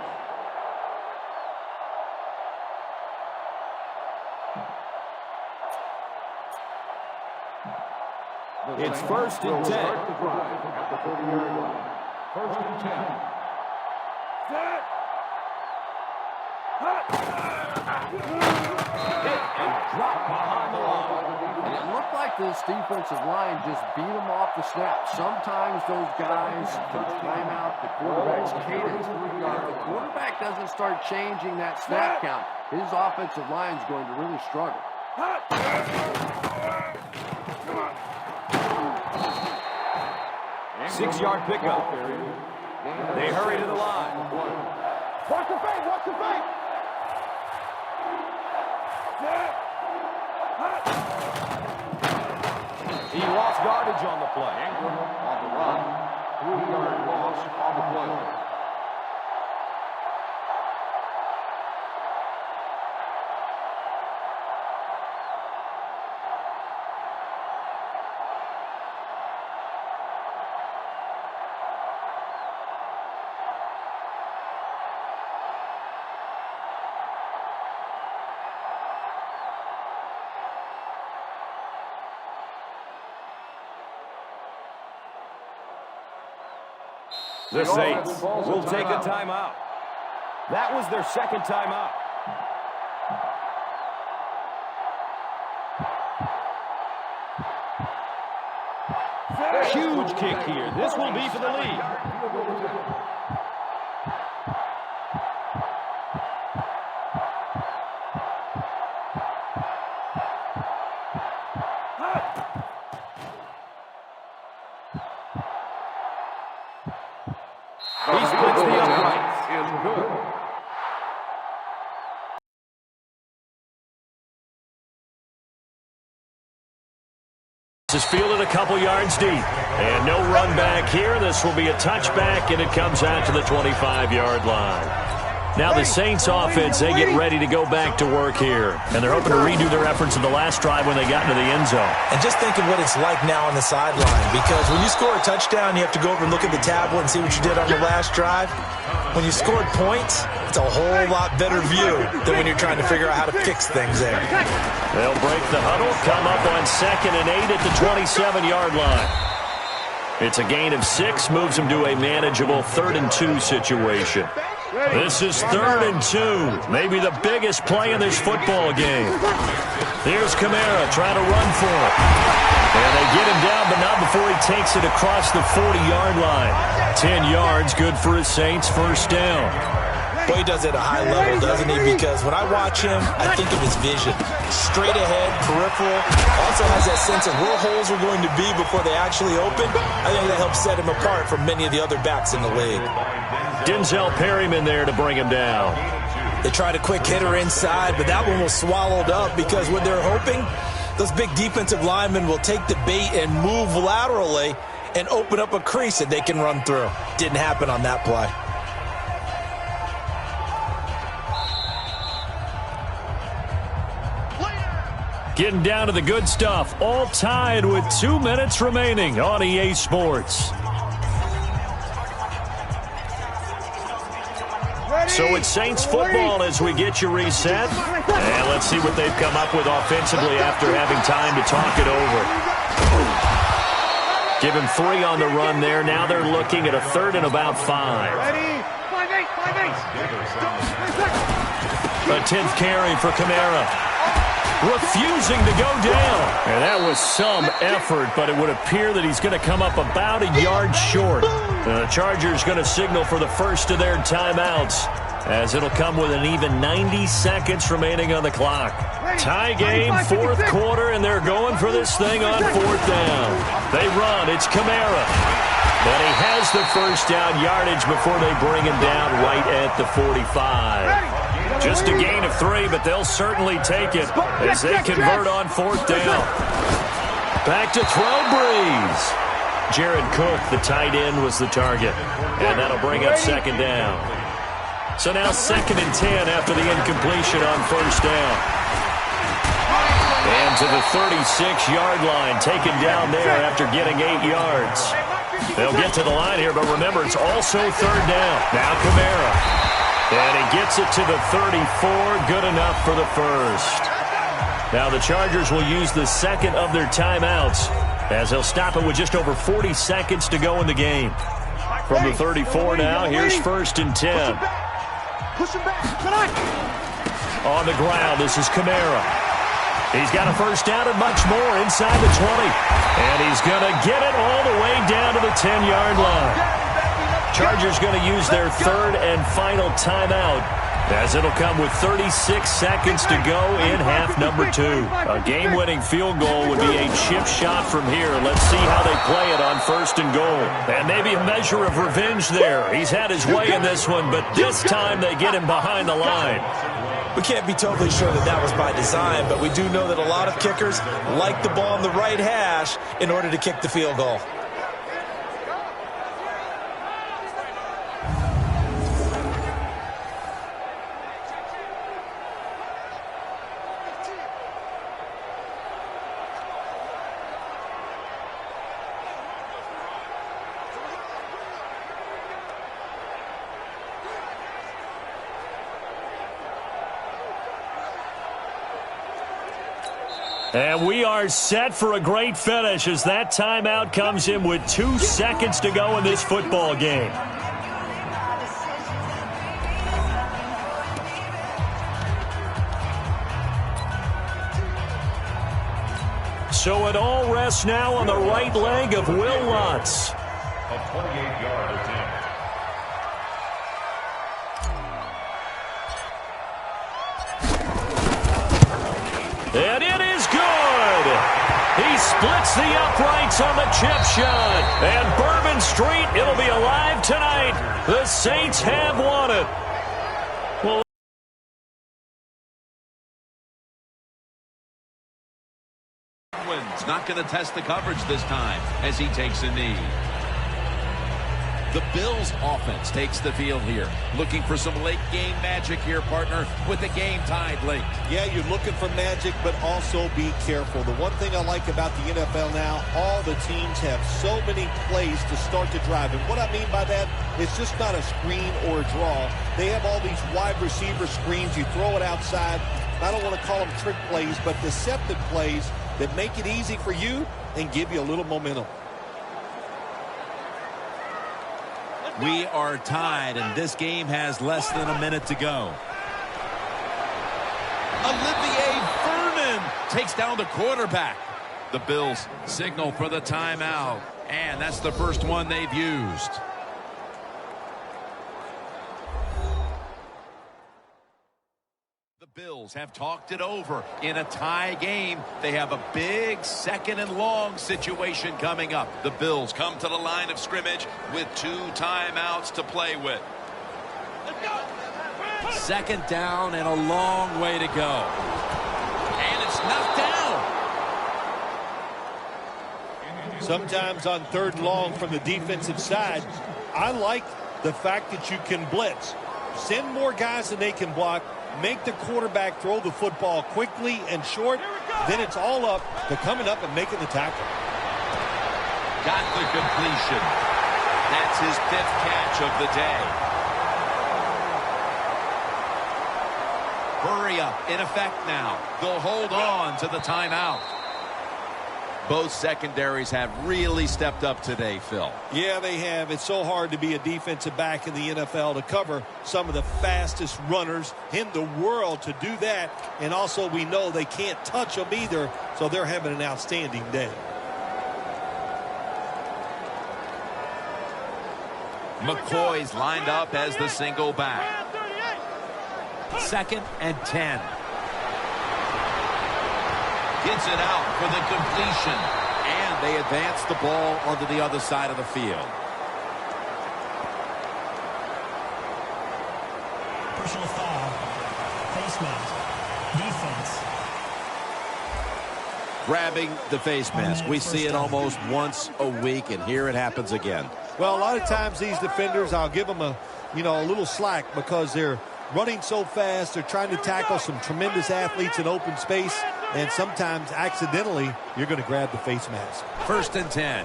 It's 1st and 10. Start the drive at the 30-yard line. 1st and 10. Set. Hit and drop behind the line. And it looked like this defensive line just beat them off the snap. Sometimes those guys can time out the quarterback's cadence. And if the quarterback doesn't start changing that snap count, his offensive line is going to really struggle. 6-yard pickup. They hurry to the line. Watch the fake. Watch the fake. He lost yardage on the play. On the run. 3-yard loss on the play. The Saints will take a timeout. That was their 2nd timeout. Huge kick here. This will be for the lead. He splits the uprights. Is good. This is fielded a couple yards deep. And no run back here. This will be a touchback, and it comes out to the 25-yard line. Now the Saints offense, they get ready to go back to work here. And they're hoping to redo their efforts in the last drive when they got into the end zone. And just think of what it's like now on the sideline. Because when you score a touchdown, you have to go over and look at the tablet and see what you did on the last drive. When you scored points, it's a whole lot better view than when you're trying to figure out how to fix things there. They'll break the huddle, come up on 2nd and 8 at the 27-yard line. It's a gain of 6, moves them to a manageable 3rd and 2 situation. This is 3rd and 2, maybe the biggest play in this football game. Here's Kamara trying to run for it. And they get him down, but not before he takes it across the 40-yard line. 10 yards, good for his Saints, first down. Boy, he does it at a high level, doesn't he? Because when I watch him, I think of his vision. Straight ahead, peripheral. Also has that sense of where holes are going to be before they actually open. I think that helps set him apart from many of the other backs in the league. Denzel Perryman there to bring him down. They tried a quick hitter inside, but that one was swallowed up because what they're hoping, those big defensive linemen will take the bait and move laterally and open up a crease that they can run through. Didn't happen on that play. Getting down to the good stuff. All tied with 2 minutes remaining on EA Sports. So it's Saints football as we get you reset. And let's see what they've come up with offensively after having time to talk it over. Give him 3 on the run there. Now they're looking at a 3rd and about 5. A 10th carry for Kamara. Refusing to go down. And that was some effort, but it would appear that he's going to come up about a yard short. The Chargers going to signal for the first of their timeouts, as it'll come with an even 90 seconds remaining on the clock. Tie game, 4th quarter, and they're going for this thing on 4th down. They run. It's Kamara. And he has the first down yardage before they bring him down right at the 45. Just a gain of 3, but they'll certainly take it as they convert on 4th down. Back to throw, Breeze. Jared Cook, the tight end, was the target. And that'll bring up 2nd down. So now 2nd and 10 after the incompletion on 1st down. And to the 36-yard line, taken down there after getting 8 yards. They'll get to the line here, but remember, it's also 3rd down. Now Kamara. And he gets it to the 34, good enough for the first. Now the Chargers will use the 2nd of their timeouts, as they'll stop it with just over 40 seconds to go in the game. From the 34 now, here's 1st and 10. On the ground, this is Kamara. He's got a first down and much more inside the 20. And he's going to get it all the way down to the 10-yard line. Chargers going to use their 3rd and final timeout, as it'll come with 36 seconds to go in half number 2. A game-winning field goal would be a chip shot from here. Let's see how they play it on 1st and goal. And maybe a measure of revenge there. He's had his way in this one, but this time they get him behind the line. We can't be totally sure that that was by design, but we do know that a lot of kickers like the ball on the right hash in order to kick the field goal. And we are set for a great finish as that timeout comes in with 2 seconds to go in this football game. So it all rests now on the right leg of Will Lutz. A 28-yard attempt. And it is good. He splits the uprights on the chip shot. And Bourbon Street, it'll be alive tonight. The Saints have won it. Well, not going to test the coverage this time as he takes a knee. The Bills offense takes the field here. Looking for some late game magic here, partner, with the game tied late. Yeah, you're looking for magic, but also be careful. The one thing I like about the NFL now, all the teams have so many plays to start the drive. And what I mean by that, it's just not a screen or a draw. They have all these wide receiver screens. You throw it outside. I don't want to call them trick plays, but deceptive plays that make it easy for you and give you a little momentum. We are tied, and this game has less than a minute to go. Olivier Vernon takes down the quarterback. The Bills signal for the timeout, and that's the first one they've used. Bills have talked it over in a tie game. They have a big 2nd and long situation coming up. The Bills come to the line of scrimmage with 2 timeouts to play with. 2nd down and a long way to go. And it's knocked down. Sometimes on 3rd and long from the defensive side, I like the fact that you can blitz. Send more guys than they can block. Make the quarterback throw the football quickly and short. Then it's all up to coming up and making the tackle. Got the completion. That's his 5th catch of the day. Hurry up in effect now. They'll hold on to the timeout. Both secondaries have really stepped up today, Phil. Yeah, they have. It's so hard to be a defensive back in the NFL to cover some of the fastest runners in the world to do that. And also we know they can't touch them either, so they're having an outstanding day. McCoy's lined up as the single back. 2nd and 10. Gets it out for the completion. And they advance the ball onto the other side of the field. Personal foul. Face mask. Defense. Grabbing the face mask. We see it almost once a week, and here it happens again. Well, a lot of times these defenders, I'll give them a little slack because they're running so fast. They're trying to tackle some tremendous athletes in open space. And sometimes, accidentally, you're going to grab the face mask. 1st and 10.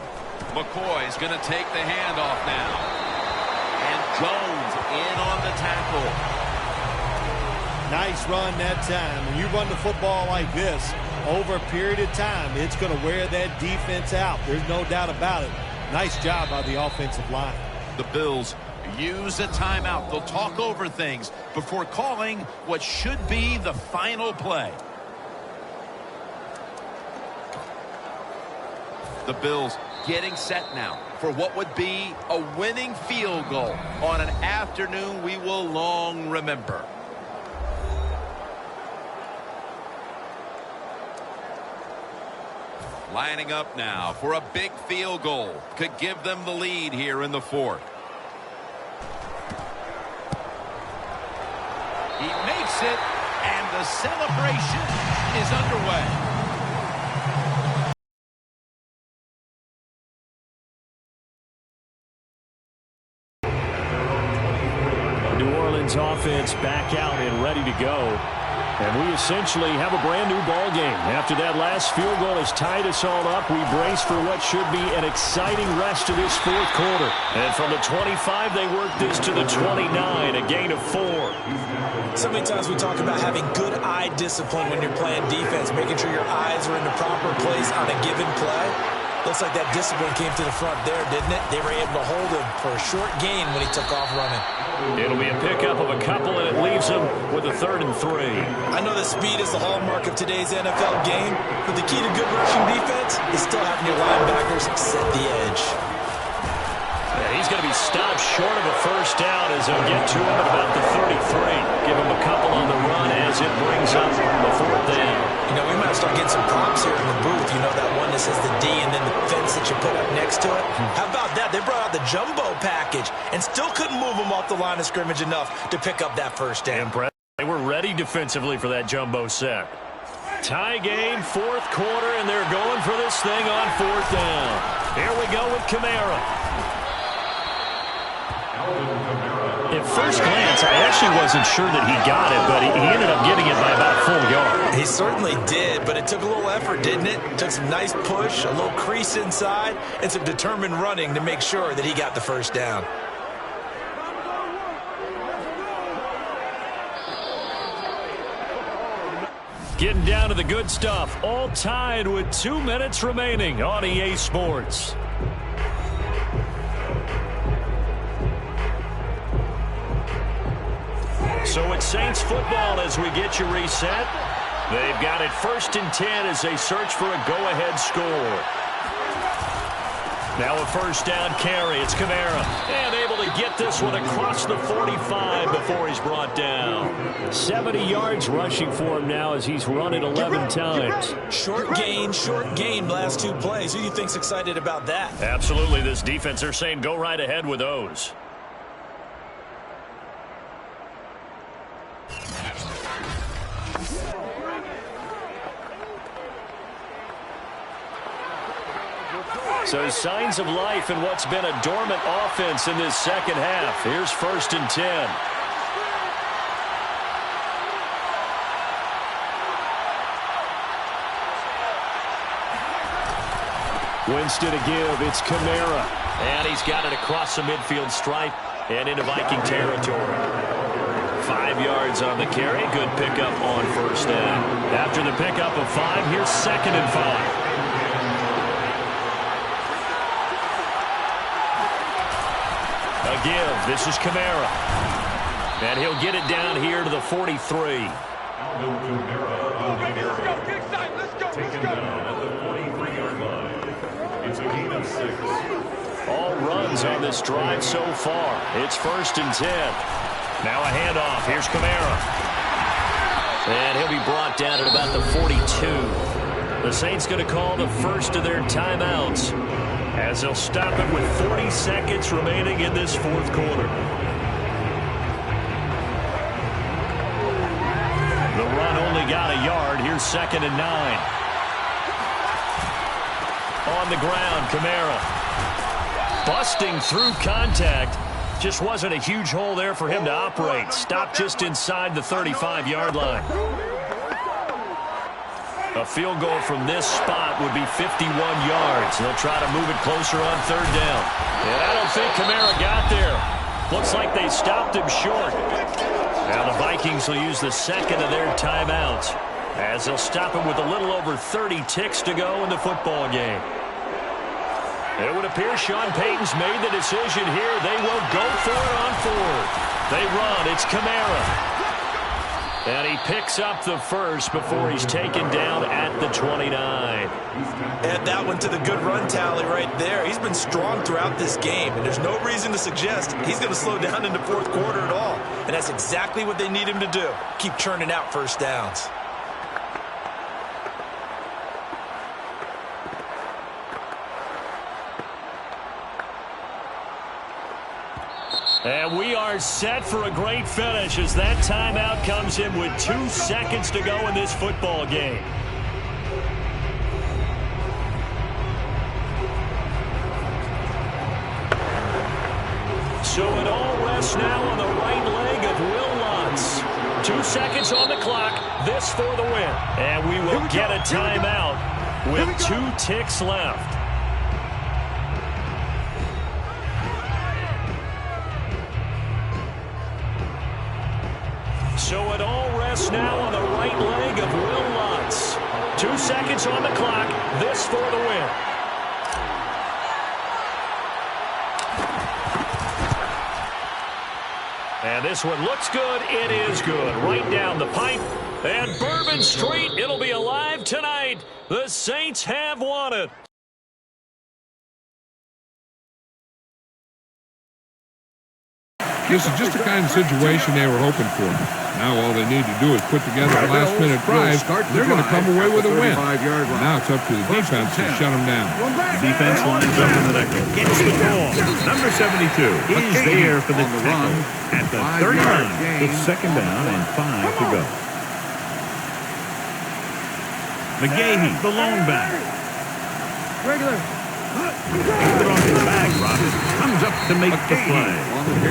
McCoy's going to take the handoff now. And Jones in on the tackle. Nice run that time. When you run the football like this, over a period of time, it's going to wear that defense out. There's no doubt about it. Nice job by the offensive line. The Bills use a timeout. They'll talk over things before calling what should be the final play. The Bills getting set now for what would be a winning field goal on an afternoon we will long remember. Lining up now for a big field goal. Could give them the lead here in the 4th. He makes it, and the celebration is underway. Offense back out and ready to go. And we essentially have a brand new ball game. After that last field goal has tied us all up, we brace for what should be an exciting rest of this 4th quarter. And from the 25, they work this to the 29, a gain of 4. So many times we talk about having good eye discipline when you're playing defense, making sure your eyes are in the proper place on a given play. Looks like that discipline came to the front there, didn't it? They were able to hold him for a short gain when he took off running. It'll be a pickup of a couple, and it leaves him with a 3rd and 3. I know that speed is the hallmark of today's NFL game, but the key to good rushing defense is still having your linebackers set the edge. Yeah, he's going to be stopped short of a first down as they'll get to him at about the 33. Give him a couple on the run as it brings up the 4th down. You know, we might start getting some props here in the booth. You know, that one that says the D and then the fence that you put up next to it. How about that? They brought out the jumbo package and still couldn't move them off the line of scrimmage enough to pick up that first down. They were ready defensively for that jumbo set. Tie game, 4th quarter, and they're going for this thing on 4th down. Here we go with Kamara. At first glance, I actually wasn't sure that he got it, but he ended up getting it by about a full yard. He certainly did, but it took a little effort, didn't it? Took some nice push, a little crease inside, and some determined running to make sure that he got the first down. Getting down to the good stuff, all tied with 2 minutes remaining on EA Sports. So it's Saints football as we get you reset. They've got it 1st and 10 as they search for a go-ahead score. Now a first down carry. It's Kamara. And able to get this one across the 45 before he's brought down. 70 yards rushing for him now as he's run it 11 times. Short gain last 2 plays. Who do you think's excited about that? Absolutely. This defense, they're saying go right ahead with those. So signs of life in what's been a dormant offense in this second half. Here's 1st and 10. Winston to give. It's Kamara. And he's got it across the midfield stripe and into Viking territory. 5 yards on the carry. Good pickup on 1st down. After the pickup of 5, here's 2nd and 5. A give. This is Kamara. And he'll get it down here to the 43. All runs on this drive so far. It's 1st and 10. Now a handoff. Here's Kamara. And he'll be brought down at about the 42. The Saints going to call the first of their timeouts as they'll stop it with 40 seconds remaining in this 4th quarter. The run only got a yard. Here's 2nd and 9. On the ground, Kamara. Busting through contact. Just wasn't a huge hole there for him to operate. Stopped just inside the 35-yard line. A field goal from this spot would be 51 yards. They'll try to move it closer on 3rd down. And I don't think Kamara got there. Looks like they stopped him short. Now the Vikings will use the 2nd of their timeouts as they'll stop him with a little over 30 ticks to go in the football game. It would appear Sean Payton's made the decision here. They will go for it on 4th. They run. It's Kamara. And he picks up the first before he's taken down at the 29. Add that one to the good run tally right there. He's been strong throughout this game, and there's no reason to suggest he's going to slow down in the 4th quarter at all. And that's exactly what they need him to do. Keep churning out first downs. And we are set for a great finish as that timeout comes in with 2 seconds to go in this football game. So it all rests now on the right leg of Will Lutz. 2 seconds on the clock. This for the win. And we will get a timeout with 2 ticks left. So it all rests now on the right leg of Will Lutz. 2 seconds on the clock. This for the win. And this one looks good. It is good. Right down the pipe. And Bourbon Street, it'll be alive tonight. The Saints have won it. This is just the kind of situation they were hoping for. Now all they need to do is put together a last-minute drive. They're going to come away with a win. Now it's up to the defense to shut them down. The defense lines up in the nickel. Gets the ball. Number 72 is there for the tackle at the 39. It's second down and 5 to go. McGahee, the lone back. Regular. Takes it off his back. Robert comes up to make the play.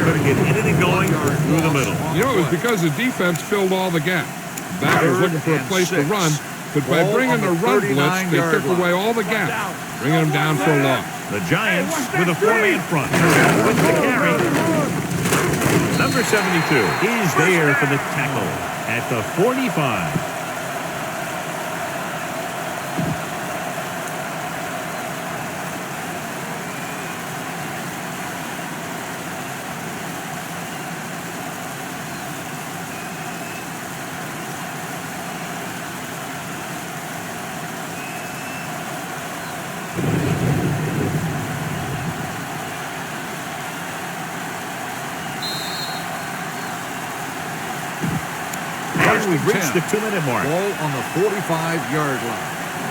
Couldn't get anything going through the middle. You know, it was because the defense filled all the gaps. The back was looking for a place to run, but by bringing the run blitz, they took away all the gaps, bringing them down for a loss. The Giants with a 4-man front. With the carry. Number 72 is there for the tackle at the 45. We've reached the 2-minute mark. Ball on the 45-yard line.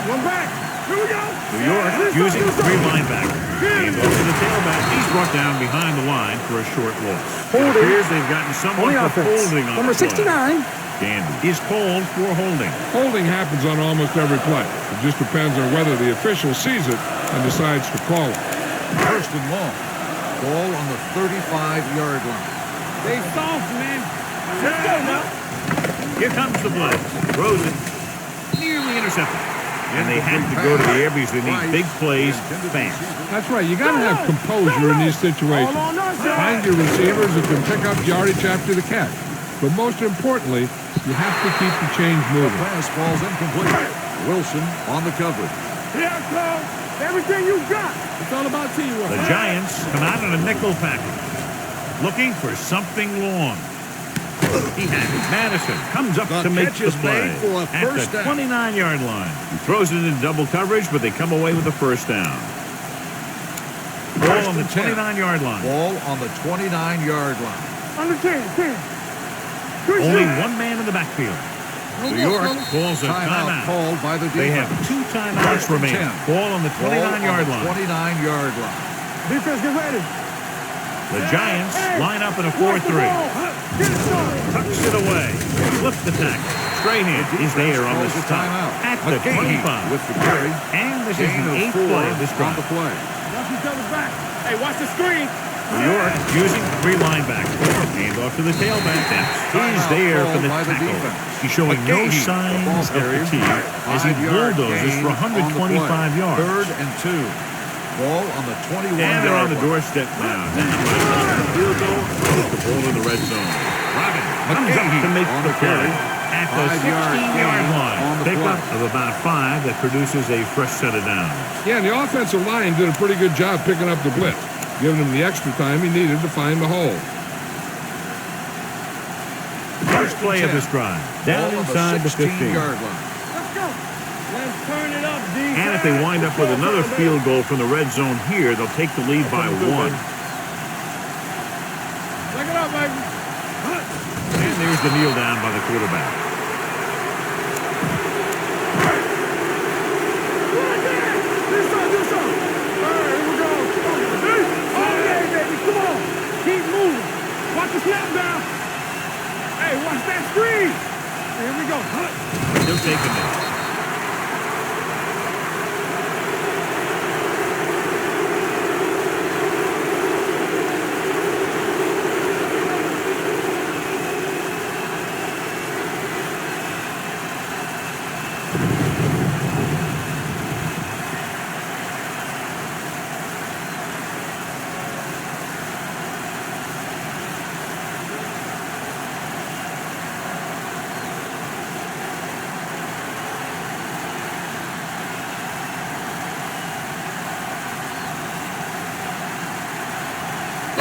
One back. Here we go. New York using 3 linebackers. And over to the tailback. He's brought down behind the line for a short loss. It appears they've gotten someone for holding on Number the play. 69. Gandy is called for holding. Holding happens on almost every play. It just depends on whether the official sees it and decides to call it. First and long. Ball on the 35-yard line. Stay soft, man. Let's go now. Here comes the blitz. Throws it. Nearly intercepted. And they had to go to the air because they need big plays fast. That's right. You got to have composure in these situations. Find your receivers who can pick up yardage after the catch. But most importantly, you have to keep the chains moving. The pass falls incomplete. Wilson on the coverage. Here comes everything you got. It's all about teamwork. The Giants come out in a nickel package. Looking for something long. He has it. Madison comes up to make the play at the 29-yard line. He throws it in double coverage, but they come away with the first down. Ball on the 29-yard line. Ball on the 29-yard line. Under 10. Only one man in the backfield. New York calls a timeout. Called by the defense. They have 2 timeouts remaining. Ball on the 29-yard line. 29-yard line. Defense, get ready. The Giants line up in a 4-3. Tucks it away. Flips the tackle. Strahan is there on the stop at the 25. With the carry. And this is the 8th play of this drive. Watch each other's back. Hey, watch the screen. New York using 3 linebackers. Hand off to the tailback. He's there for the tackle. He's showing no signs of fatigue as he bulldozes for 125 yards. 3rd and 2. Ball on the 21. And they're on the doorstep now. Field goal. The ball in the red zone. Robin comes up to make the play at the 16-yard line. Pickup of about 5 that produces a fresh set of downs. Yeah, and the offensive line did a pretty good job picking up the blitz, giving him the extra time he needed to find the hole. First play of this drive. Down inside the 15-yard line. Let's turn it up, D. And if they wind up with another field goal from the red zone here, they'll take the lead by 1. Look it up, baby. And there's the kneel down by the quarterback. Do something. All right, here we go. Oh, yeah, baby. Come on. Keep moving. Watch the snap down. Hey, watch that screen. Here we go. Still taking it.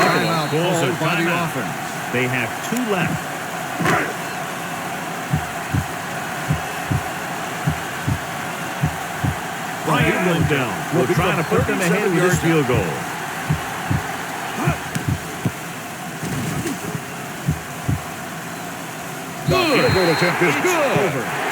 Timeout called by the offense. They have 2 left. Ryan Lindell will try to put them ahead with his field goal. The field goal attempt is good. Over.